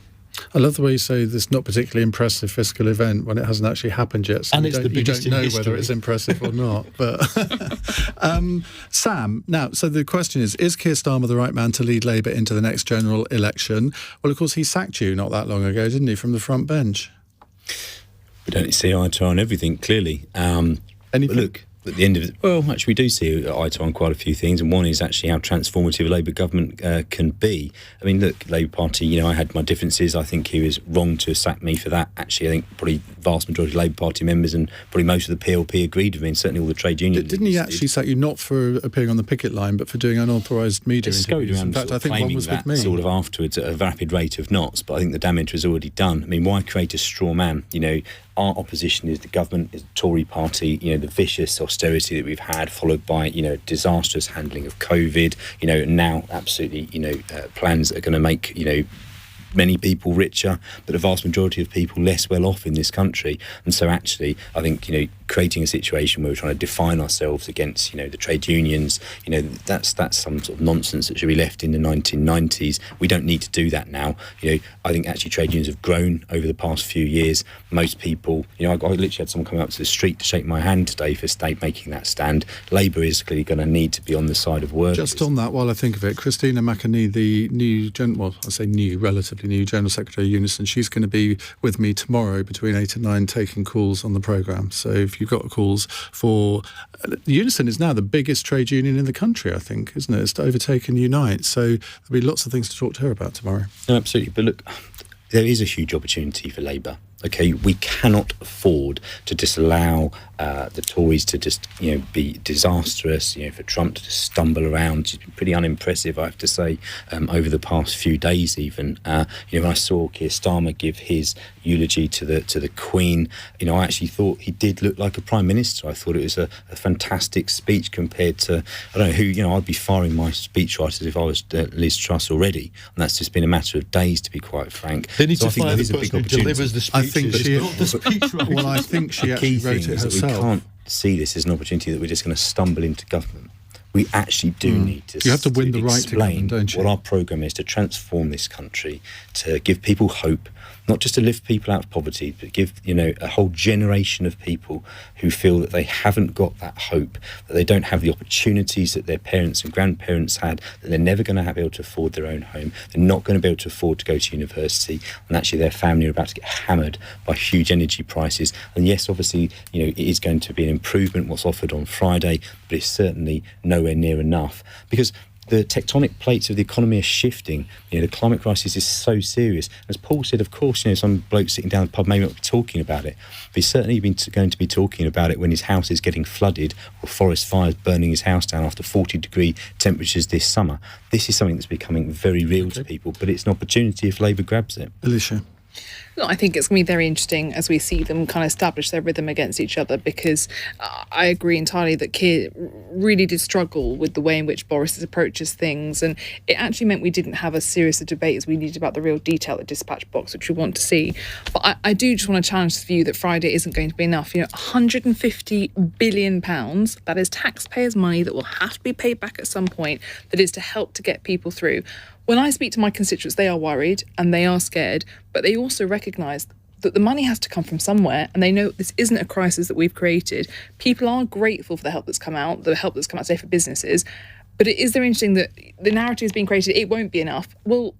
Speaker 1: I love the way you say this not particularly impressive fiscal event when it hasn't actually happened yet. So
Speaker 6: and it's the biggest in history.
Speaker 1: You don't know whether it's impressive or not. But Sam, now, so the question is Keir Starmer the right man to lead Labour into the next general election? Well, of course, he sacked you not that long ago, didn't he, from the front bench?
Speaker 4: We don't see eye to eye on everything, clearly. But look, at the end of it, well, actually, we do see eye to eye on quite a few things, and one is actually how transformative a Labour government can be. I mean, look, Labour Party, I had my differences. I think he was wrong to sack me for that. Actually, I think probably vast majority of Labour Party members and probably most of the PLP agreed with me, and certainly all the trade unions.
Speaker 1: Didn't he actually sack you not for appearing on the picket line, but for doing unauthorised media interviews? In fact, I think one was with me.
Speaker 4: Sort of afterwards at a rapid rate of knots, but I think the damage was already done. I mean, why create a straw man? Our opposition is the government, is the Tory party, the vicious austerity that we've had, followed by, disastrous handling of COVID, now absolutely, plans that are going to make, many people richer, but a vast majority of people less well off in this country. And so actually, I think, creating a situation where we're trying to define ourselves against, the trade unions, that's some sort of nonsense that should be left in the 1990s. We don't need to do that now. I think actually trade unions have grown over the past few years. Most people, I literally had someone come up to the street to shake my hand today for making that stand. Labour is clearly going to need to be on the side of workers.
Speaker 1: Just on that, while I think of it, Christina McAnee, the new, relatively new General Secretary of Unison, she's going to be with me tomorrow between 8 and 9 taking calls on the programme. So if you've got calls for... Unison is now the biggest trade union in the country, I think, isn't it? It's overtaken Unite. So there'll be lots of things to talk to her about tomorrow.
Speaker 4: No, absolutely. But look, there is a huge opportunity for Labour. Okay, we cannot afford to disallow the Tories to just, be disastrous, for Trump to just stumble around. It's been pretty unimpressive, I have to say, over the past few days even. When I saw Keir Starmer give his eulogy to the Queen, I actually thought he did look like a Prime Minister. I thought it was a fantastic speech compared to, I don't know who, I'd be firing my speechwriters if I was Liz Truss already. And that's just been a matter of days, to be quite frank.
Speaker 6: They need to fire the person who delivers the speech.
Speaker 1: I think she actually wrote it herself.
Speaker 4: We can't see this as an opportunity that we're just going to stumble into government. We actually do need to.
Speaker 1: You have to win the right to government, don't you?
Speaker 4: What our programme is to transform this country, to give people hope, not just to lift people out of poverty, but give a whole generation of people who feel that they haven't got that hope, that they don't have the opportunities that their parents and grandparents had, that they're never going to be able to afford their own home, they're not going to be able to afford to go to university, and actually their family are about to get hammered by huge energy prices. And yes, obviously, it is going to be an improvement what's offered on Friday, but it's certainly nowhere near enough, because the tectonic plates of the economy are shifting. The climate crisis is so serious. As Paul said, of course, some bloke sitting down the pub may not be talking about it, but he's certainly going to be talking about it when his house is getting flooded or forest fires burning his house down after 40-degree temperatures this summer. This is something that's becoming very real to people, but it's an opportunity if Labour grabs it.
Speaker 1: Alicia?
Speaker 3: No, I think it's going to be very interesting as we see them kind of establish their rhythm against each other, because I agree entirely that Keir really did struggle with the way in which Boris approaches things, and it actually meant we didn't have as serious a debate as we needed about the real detail at dispatch box, which we want to see. But I do just want to challenge the view that Friday isn't going to be enough. £150 billion, that is taxpayers' money that will have to be paid back at some point, that is to help to get people through. When I speak to my constituents, they are worried and they are scared, but they also recognise that the money has to come from somewhere, and they know this isn't a crisis that we've created. People are grateful for the help that's come out, today for businesses, but it is very interesting that the narrative is being created, it won't be enough. Well,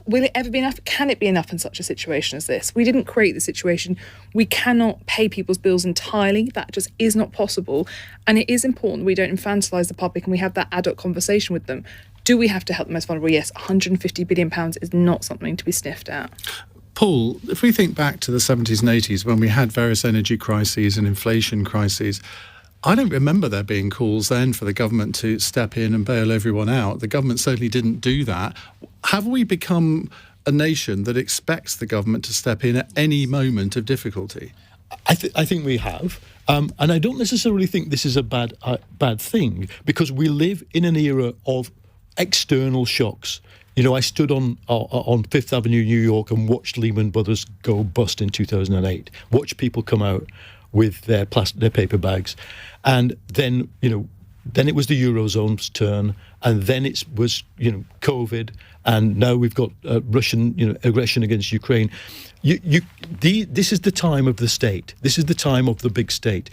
Speaker 3: will it ever be enough? Can it be enough in such a situation as this? We didn't create the situation. We cannot pay people's bills entirely. That just is not possible. And it is important we don't infantilise the public and we have that adult conversation with them. Do we have to help the most vulnerable? Yes, £150 billion is not something to be sniffed at.
Speaker 1: Paul, if we think back to the 70s and 80s when we had various energy crises and inflation crises, I don't remember there being calls then for the government to step in and bail everyone out. The government certainly didn't do that. Have we become a nation that expects the government to step in at any moment of difficulty?
Speaker 6: I think we have. And I don't necessarily think this is a bad thing, because we live in an era of external shocks. I stood on Fifth Avenue, New York, and watched Lehman Brothers go bust in 2008. Watched people come out with their paper bags, and then it was the Eurozone's turn, and then it was COVID, and now we've got Russian aggression against Ukraine. This is the time of the state. This is the time of the big state.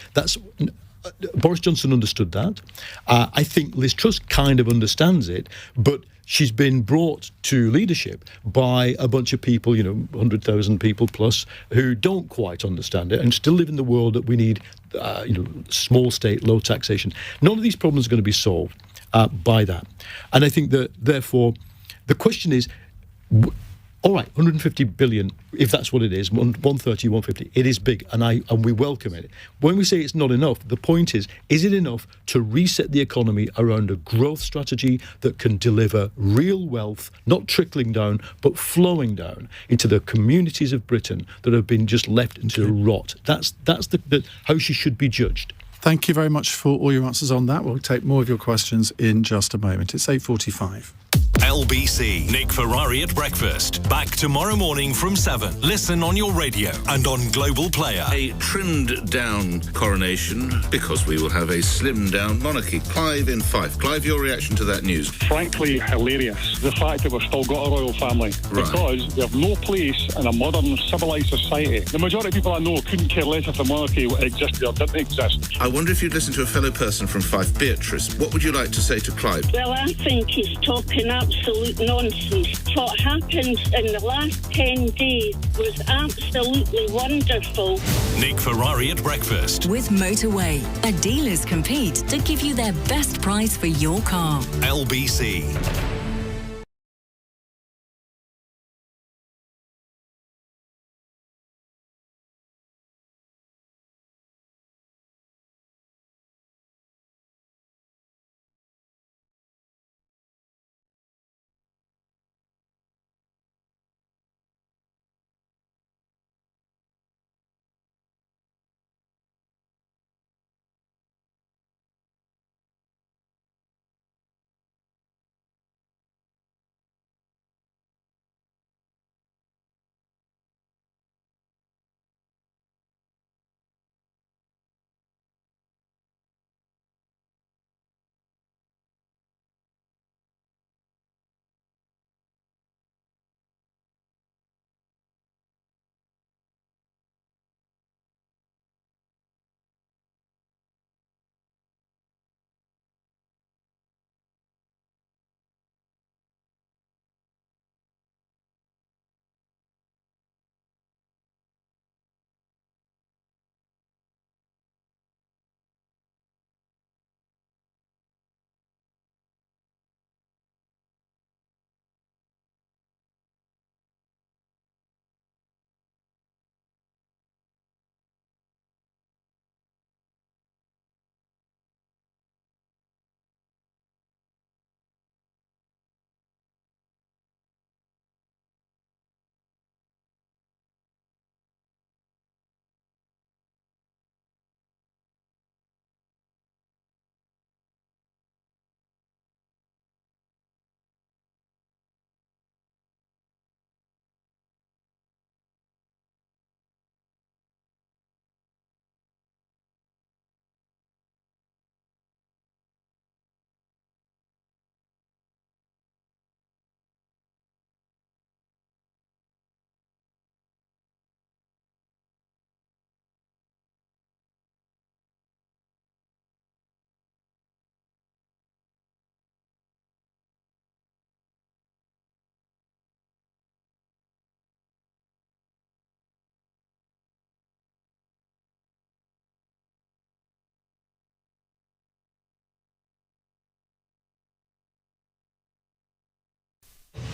Speaker 6: Boris Johnson understood that. I think Liz Truss kind of understands it, but she's been brought to leadership by a bunch of people, 100,000 people plus, who don't quite understand it and still live in the world that we need, small state, low taxation. None of these problems are going to be solved by that. And I think that, therefore, the question is, all right, 150 billion, if that's what it is, 130, 150, it is big, and we welcome it. When we say it's not enough, the point is it enough to reset the economy around a growth strategy that can deliver real wealth, not trickling down, but flowing down into the communities of Britain that have been just left into rot? That's the how she should be judged.
Speaker 1: Thank you very much for all your answers on that. We'll take more of your questions in just a moment. It's 8:45.
Speaker 2: LBC, Nick Ferrari at breakfast. Back tomorrow morning from 7. Listen on your radio and on Global Player.
Speaker 11: A trimmed down coronation because we will have a slimmed down monarchy. Clive in Fife. Clive, your reaction to that news?
Speaker 10: Frankly, hilarious. The fact that we've still got a royal family.
Speaker 11: Right.
Speaker 10: Because we have no place in a modern, civilised society. The majority of people I know couldn't care less if the monarchy existed or didn't exist.
Speaker 11: I wonder if you'd listen to a fellow person from Fife, Beatrice. What would you like to say to Clive?
Speaker 12: Well, I think he's talking absolute nonsense. What happened in the last 10 days was absolutely wonderful.
Speaker 2: Nick Ferrari at breakfast.
Speaker 13: With Motorway, a dealers compete to give you their best price for your car.
Speaker 2: LBC.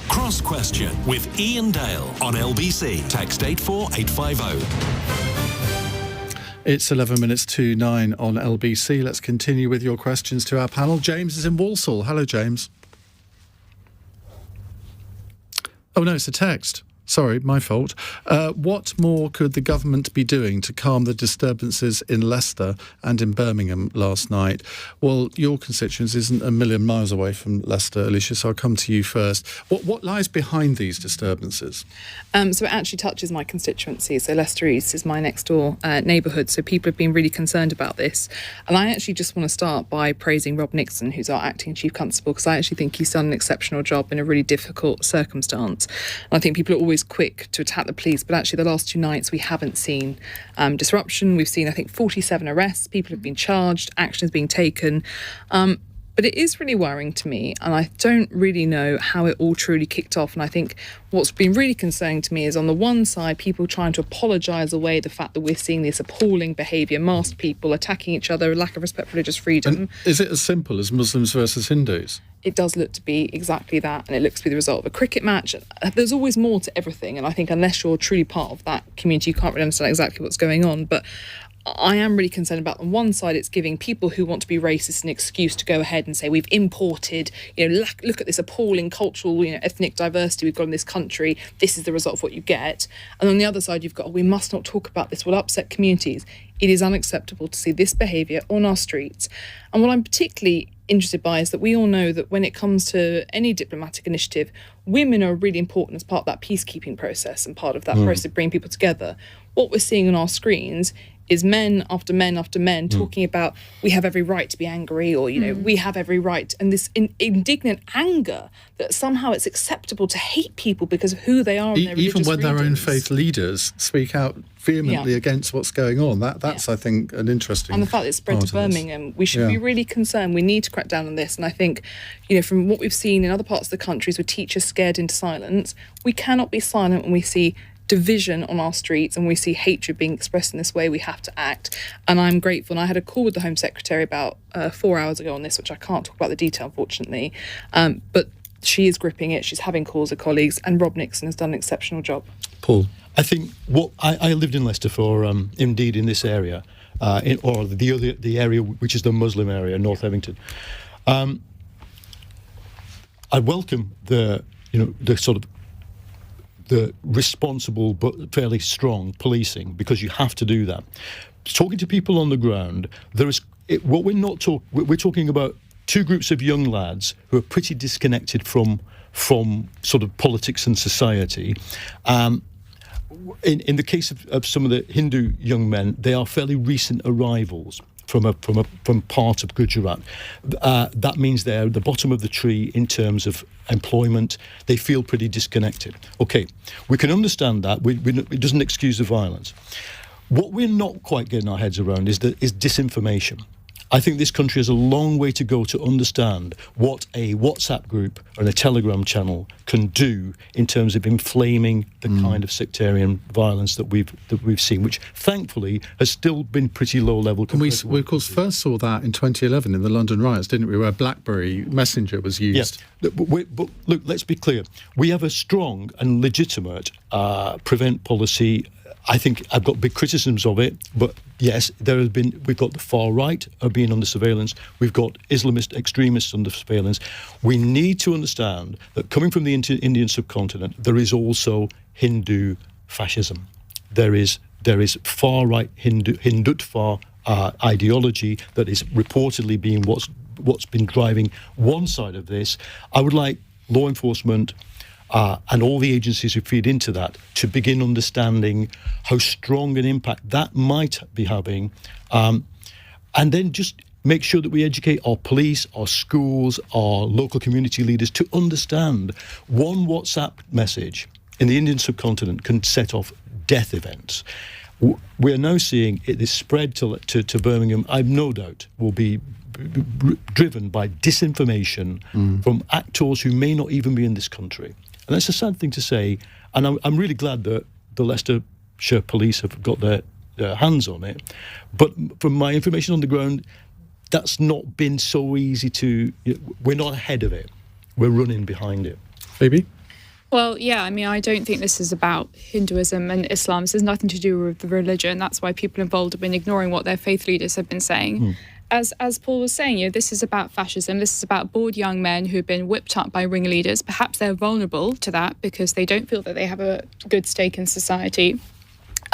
Speaker 2: Cross Question with Iain Dale on LBC. Text 84850.
Speaker 1: It's 11 minutes to 9 on LBC. Let's continue with your questions to our panel. James is in Walsall. Hello, James. Oh, no, it's a text. Sorry, my fault. What more could the government be doing to calm the disturbances in Leicester and in Birmingham last night? Well, your constituency isn't a million miles away from Leicester, Alicia, so I'll come to you first. What lies behind these disturbances?
Speaker 3: So it actually touches my constituency. So Leicester East is my next door neighbourhood, so people have been really concerned about this. And I actually just want to start by praising Rob Nixon, who's our acting Chief Constable, because I actually think he's done an exceptional job in a really difficult circumstance. And I think people are always quick to attack the police, but actually the last 2 nights we haven't seen disruption. We've seen, I think, 47 arrests. People have been charged. Action is being taken. But it is really worrying to me, and I don't really know how it all truly kicked off. And I think what's been really concerning to me is, on the one side, people trying to apologise away the fact that we're seeing this appalling behaviour, masked people attacking each other, lack of respect for religious freedom.
Speaker 1: And is it as simple as Muslims versus Hindus?
Speaker 3: It does look to be exactly that, and it looks to be the result of a cricket match. There's always more to everything, and I think unless you're truly part of that community, you can't really understand exactly what's going on. But I am really concerned about, on one side, it's giving people who want to be racist an excuse to go ahead and say we've imported, look at this appalling cultural, ethnic diversity we've got in this country. This is the result of what you get. And on the other side, you've got, we must not talk about this. Will upset communities. It is unacceptable to see this behaviour on our streets. And what I'm particularly interested by is that we all know that when it comes to any diplomatic initiative, women are really important as part of that peacekeeping process and part of that process of bringing people together. What we're seeing on our screens is men after men after men talking about we have every right to be angry, or we have every right, and this indignant anger that somehow it's acceptable to hate people because of who they are and their religious
Speaker 1: even when
Speaker 3: freedoms.
Speaker 1: their own faith leaders speak out vehemently against what's going on. That's I think an interesting,
Speaker 3: and the fact that it's spread to Birmingham, we should be really concerned. We need to crack down on this, and I think from what we've seen in other parts of the countries with teachers scared into silence, we cannot be silent when we see division on our streets and we see hatred being expressed in this way. We have to act, and I'm grateful. And I had a call with the Home Secretary about 4 hours ago on this, which I can't talk about the detail, unfortunately, but she is gripping it. She's having calls with colleagues, and Rob Nixon has done an exceptional job.
Speaker 1: Paul?
Speaker 6: I think I lived in Leicester for indeed in this area, the area which is the Muslim area, North Evington. I welcome the responsible but fairly strong policing, because you have to do that. Talking to people on the ground, we're talking about two groups of young lads who are pretty disconnected from sort of politics and society. In the case of some of the Hindu young men, they are fairly recent arrivals from part of Gujarat. That means they're at the bottom of the tree in terms of employment. They feel pretty disconnected. Okay, we can understand that. It doesn't excuse the violence. What we're not quite getting our heads around is disinformation. I think this country has a long way to go to understand what a WhatsApp group and a Telegram channel can do in terms of inflaming the kind of sectarian violence that we've seen, which thankfully has still been pretty low level.
Speaker 1: And we of course first saw that in 2011 in the London riots, didn't we, where BlackBerry Messenger was used.
Speaker 6: Yeah. But look, let's be clear. We have a strong and legitimate prevent policy. I think I've got big criticisms of it, but yes, we've got the far right being under surveillance. We've got Islamist extremists under surveillance. We need to understand that coming from the Indian subcontinent, there is also Hindu fascism. There is far right Hindutva ideology that is reportedly being what's been driving one side of this. I would like law enforcement and all the agencies who feed into that to begin understanding how strong an impact that might be having, and then just make sure that we educate our police, our schools, our local community leaders to understand one WhatsApp message in the Indian subcontinent can set off death events. We're now seeing this spread to Birmingham. I've no doubt will be driven by disinformation from actors who may not even be in this country. And that's a sad thing to say, and I'm really glad that the Leicestershire police have got their hands on it. But from my information on the ground, that's not been so easy to... We're not ahead of it. We're running behind it.
Speaker 1: Phoebe?
Speaker 7: Well, yeah, I mean, I don't think this is about Hinduism and Islam. This has nothing to do with the religion. That's why people involved have been ignoring what their faith leaders have been saying. As Paul was saying, this is about fascism. This is about bored young men who have been whipped up by ringleaders. Perhaps they're vulnerable to that because they don't feel that they have a good stake in society.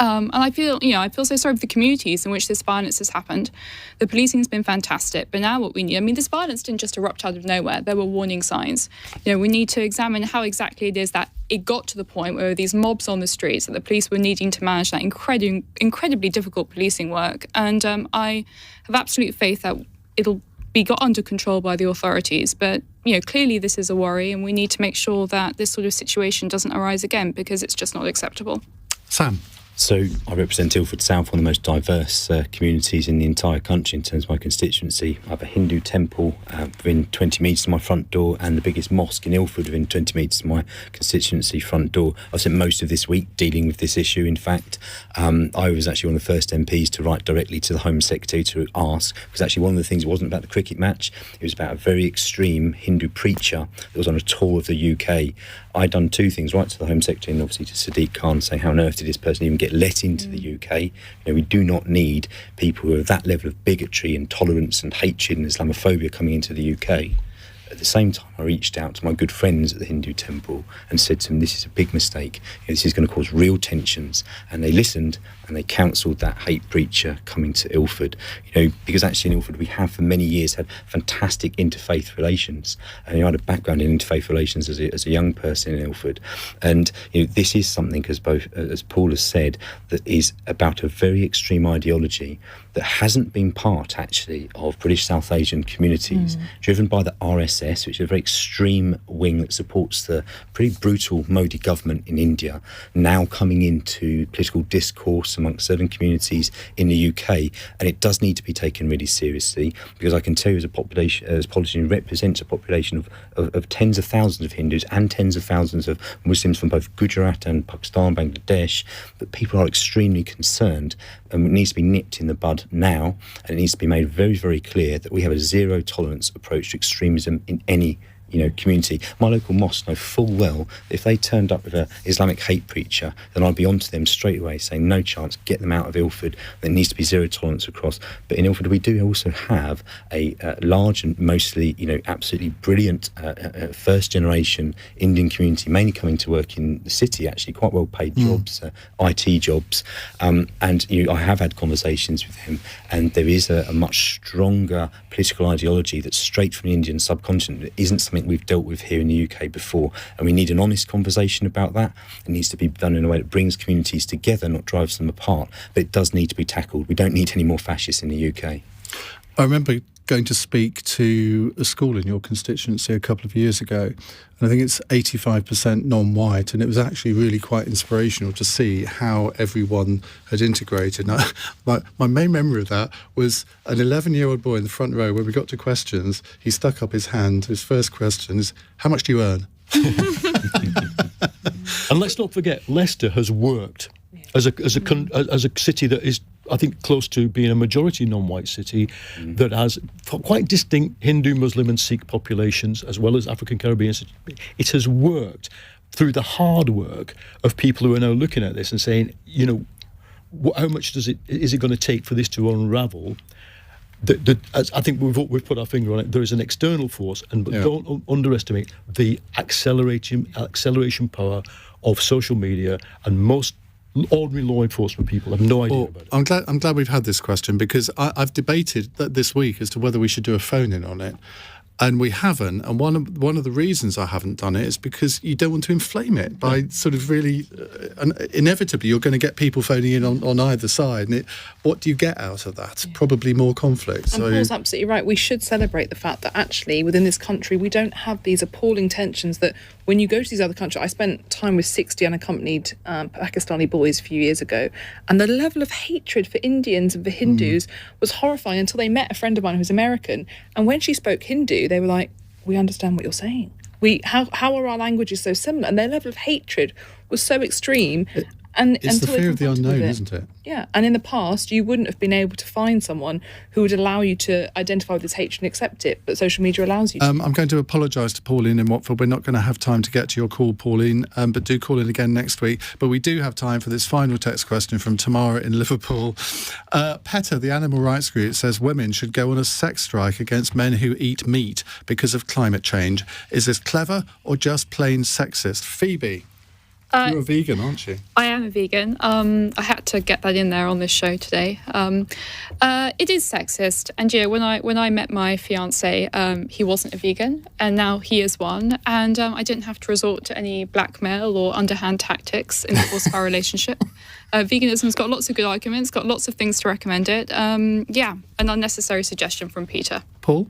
Speaker 7: And I feel so sorry for the communities in which this violence has happened. The policing has been fantastic, but now what we need, this violence didn't just erupt out of nowhere. There were warning signs. We need to examine how exactly it is that it got to the point where these mobs on the streets, that the police were needing to manage that incredibly difficult policing work. And I have absolute faith that it'll be got under control by the authorities. But, clearly this is a worry, and we need to make sure that this sort of situation doesn't arise again, because it's just not acceptable.
Speaker 1: Sam?
Speaker 4: So I represent Ilford South, one of the most diverse communities in the entire country in terms of my constituency. I have a Hindu temple within 20 metres of my front door and the biggest mosque in Ilford within 20 metres of my constituency front door. I've spent most of this week dealing with this issue, in fact. I was actually one of the first MPs to write directly to the Home Secretary to ask, because actually one of the things, it wasn't about the cricket match, it was about a very extreme Hindu preacher that was on a tour of the UK. I'd done two things, right to the Home Secretary and obviously to Sadiq Khan, saying how on earth did this person even get let into the UK? You know, we do not need people who have that level of bigotry, intolerance and hatred and Islamophobia coming into the UK. At the same time, I reached out to my good friends at the Hindu temple and said to them, this is a big mistake. This is going to cause real tensions. And they listened and they counselled that hate preacher coming to Ilford. You know, because actually in Ilford we have for many years had fantastic interfaith relations. And I had a background in interfaith relations as a young person in Ilford. And this is something, as Paul has said, that is about a very extreme ideology that hasn't been part, actually, of British South Asian communities, driven by the RSS, which is a very extreme wing that supports the pretty brutal Modi government in India, now coming into political discourse amongst certain communities in the UK. And it does need to be taken really seriously, because I can tell you as a politician represents a population of tens of thousands of Hindus and tens of thousands of Muslims from both Gujarat and Pakistan, Bangladesh, that people are extremely concerned, and it needs to be nipped in the bud now, and it needs to be made very, very clear that we have a zero tolerance approach to extremism in any community. My local mosque know full well that if they turned up with an Islamic hate preacher, then I'd be onto them straight away saying no chance, get them out of Ilford. There needs to be zero tolerance across. But in Ilford we do also have a large and mostly absolutely brilliant first generation Indian community, mainly coming to work in the city, actually quite well paid jobs, IT jobs, and I have had conversations with him, and there is a much stronger political ideology that's straight from the Indian subcontinent. It isn't something we've dealt with here in the UK before, and we need an honest conversation about that. It needs to be done in a way that brings communities together, not drives them apart, but it does need to be tackled. We don't need any more fascists in the UK.
Speaker 1: I remember going to speak to a school in your constituency a couple of years ago, and I think it's 85% non-white, and it was actually really quite inspirational to see how everyone had integrated. Now, my main memory of that was an 11-year-old boy in the front row. When we got to questions, he stuck up his hand. His first question is, how much do you earn?
Speaker 6: And let's not forget, Leicester has worked as a city that is, I think, close to being a majority non-white city that has quite distinct Hindu, Muslim and Sikh populations, as well as African Caribbean. It has worked through the hard work of people who are now looking at this and saying, how much is it going to take for this to unravel? As I think we've put our finger on it, there is an external force, and don't underestimate the acceleration power of social media, and most ordinary law enforcement people have no idea about it.
Speaker 1: I'm glad we've had this question, because I've debated this week as to whether we should do a phone-in on it. And we haven't, and one of the reasons I haven't done it is because you don't want to inflame it by sort of really, inevitably you're going to get people phoning in on either side, and what do you get out of that? Probably more conflict.
Speaker 3: And Paul's absolutely right. We should celebrate the fact that actually within this country we don't have these appalling tensions that when you go to these other countries. I spent time with 60 unaccompanied Pakistani boys a few years ago, and the level of hatred for Indians and for Hindus was horrifying until they met a friend of mine who's American, and when she spoke Hindu, they were like, we understand what you're saying. How are our languages so similar? And their level of hatred was so extreme. It's
Speaker 1: the fear of the unknown, isn't it?
Speaker 3: Yeah, and in the past, you wouldn't have been able to find someone who would allow you to identify with this hatred and accept it, but social media allows you to. I'm
Speaker 1: going to apologise to Pauline in Watford. We're not going to have time to get to your call, Pauline, but do call in again next week. But we do have time for this final text question from Tamara in Liverpool. PETA, the animal rights group, says women should go on a sex strike against men who eat meat because of climate change. Is this clever or just plain sexist? Phoebe? You're a vegan, aren't you?
Speaker 7: I am a vegan. I had to get that in there on this show today. It is sexist, and when I met my fiance, he wasn't a vegan, and now he is one, and I didn't have to resort to any blackmail or underhand tactics in the course of our relationship. Veganism's got lots of good arguments, got lots of things to recommend it. An unnecessary suggestion from Peter.
Speaker 1: Paul?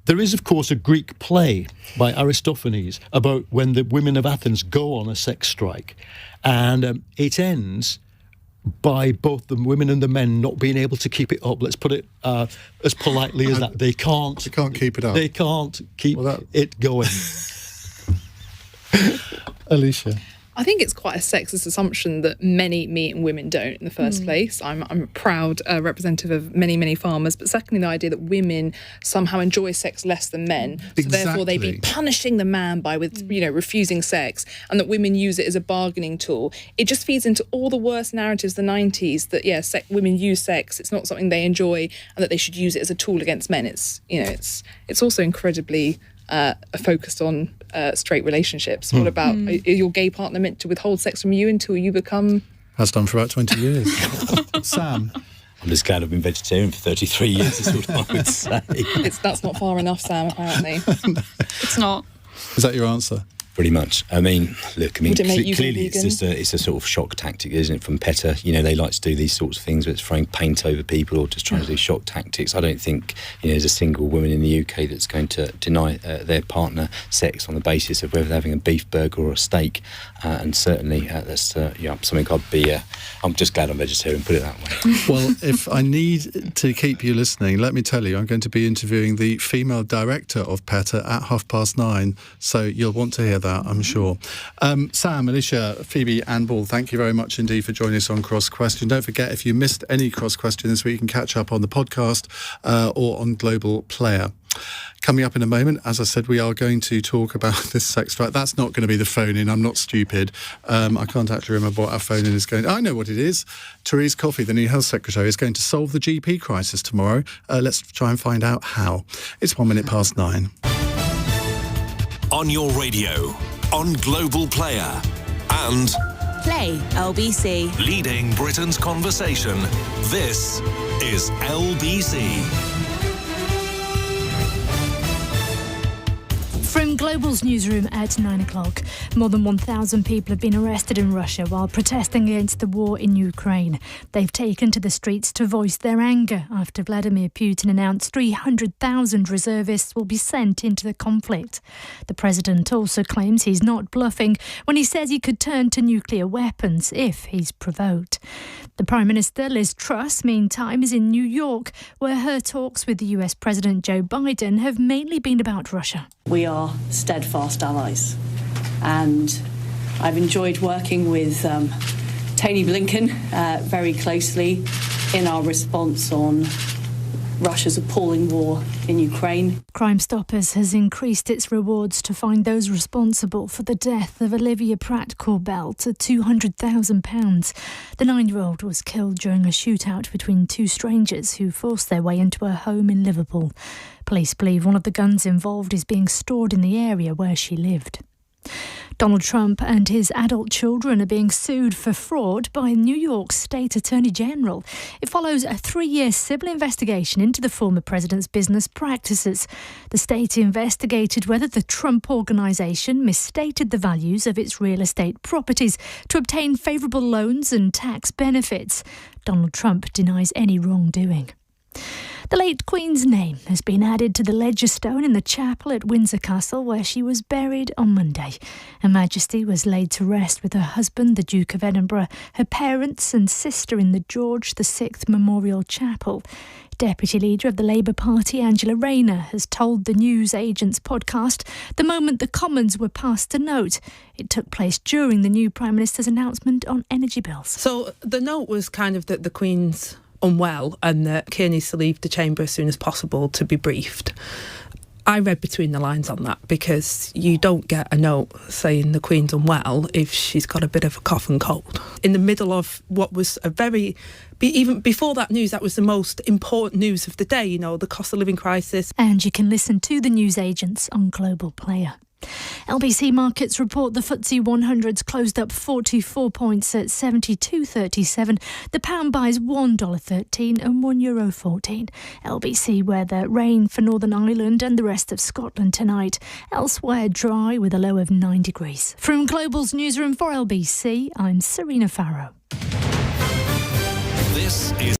Speaker 6: There is, of course, a Greek play by Aristophanes about when the women of Athens go on a sex strike. And it ends by both the women and the men not being able to keep it up. Let's put it as politely as that. They can't
Speaker 1: keep it up.
Speaker 6: They can't keep it going.
Speaker 1: Alicia.
Speaker 3: I think it's quite a sexist assumption that many meat and women don't in the first place. I'm a proud representative of many farmers, but secondly, the idea that women somehow enjoy sex less than men, so therefore they'd be punishing the man by refusing sex, and that women use it as a bargaining tool. It just feeds into all the worst narratives of the 90s that women use sex. It's not something they enjoy, and that they should use it as a tool against men. It's also incredibly focused on straight relationships. What about your gay partner meant to withhold sex from you until you become...
Speaker 1: Has done for about 20 years. Sam?
Speaker 4: I'm just glad I've been vegetarian for 33 years, is what I would say.
Speaker 3: That's not far enough, Sam, apparently.
Speaker 7: It's not.
Speaker 1: Is that your answer?
Speaker 4: Pretty much. I mean, look, clearly
Speaker 3: vegan?
Speaker 4: it's a sort of shock tactic, isn't it, from PETA? They like to do these sorts of things where it's throwing paint over people or just trying to do shock tactics. I don't think, there's a single woman in the UK that's going to deny their partner sex on the basis of whether they're having a beef burger or a steak. And certainly that's something I'd be... I'm just glad I'm vegetarian, put it that way.
Speaker 1: Well, if I need to keep you listening, let me tell you, I'm going to be interviewing the female director of PETA at 9:30, so you'll want to hear that, I'm sure. Sam, Alicia, Phoebe and Paul, thank you very much indeed for joining us on Cross Question. Don't forget, if you missed any Cross Question this week, you can catch up on the podcast or on Global Player. Coming up in a moment, as I said, we are going to talk about this sex strike. That's not going to be the phone-in. I'm not stupid. I can't actually remember what our phone-in is going to... I know what it is. Therese Coffey, the new Health Secretary, is going to solve the GP crisis tomorrow. Let's try and find out how. It's 9:01.
Speaker 2: On your radio, on Global Player, and...
Speaker 14: Play LBC.
Speaker 2: Leading Britain's conversation. This is LBC.
Speaker 9: From Global's newsroom at 9 o'clock, more than 1,000 people have been arrested in Russia while protesting against the war in Ukraine. They've taken to the streets to voice their anger after Vladimir Putin announced 300,000 reservists will be sent into the conflict. The president also claims he's not bluffing when he says he could turn to nuclear weapons if he's provoked. The Prime Minister, Liz Truss, meantime, is in New York, where her talks with the US President Joe Biden have mainly been about Russia.
Speaker 15: We are steadfast allies, and I've enjoyed working with Tony Blinken very closely in our response on Russia's appalling war in Ukraine.
Speaker 9: Crime Stoppers has increased its rewards to find those responsible for the death of Olivia Pratt-Corbell to £200,000. The 9-year-old was killed during a shootout between two strangers who forced their way into her home in Liverpool. Police believe one of the guns involved is being stored in the area where she lived. Donald Trump and his adult children are being sued for fraud by New York State Attorney General. It follows a 3-year civil investigation into the former president's business practices. The state investigated whether the Trump Organization misstated the values of its real estate properties to obtain favourable loans and tax benefits. Donald Trump denies any wrongdoing. The late Queen's name has been added to the ledger stone in the chapel at Windsor Castle, where she was buried on Monday. Her Majesty was laid to rest with her husband, the Duke of Edinburgh, her parents and sister in the George VI Memorial Chapel. Deputy Leader of the Labour Party, Angela Rayner, has told the News Agents podcast the moment the Commons were passed a note. It took place during the new Prime Minister's announcement on energy bills.
Speaker 16: So the note was kind of that the Queen's unwell and that Keir needs to leave the chamber as soon as possible to be briefed. I read between the lines on that, because you don't get a note saying the Queen's unwell if she's got a bit of a cough and cold. In the middle of what was even before that news, that was the most important news of the day, the cost of living crisis.
Speaker 9: And you can listen to the News Agents on Global Player. LBC Markets report the FTSE 100's closed up 44 points at 72.37. The pound buys $1.13 and €1.14. LBC weather: rain for Northern Ireland and the rest of Scotland tonight. Elsewhere dry with a low of 9 degrees. From Global's newsroom for LBC, I'm Serena Farrow.
Speaker 2: This is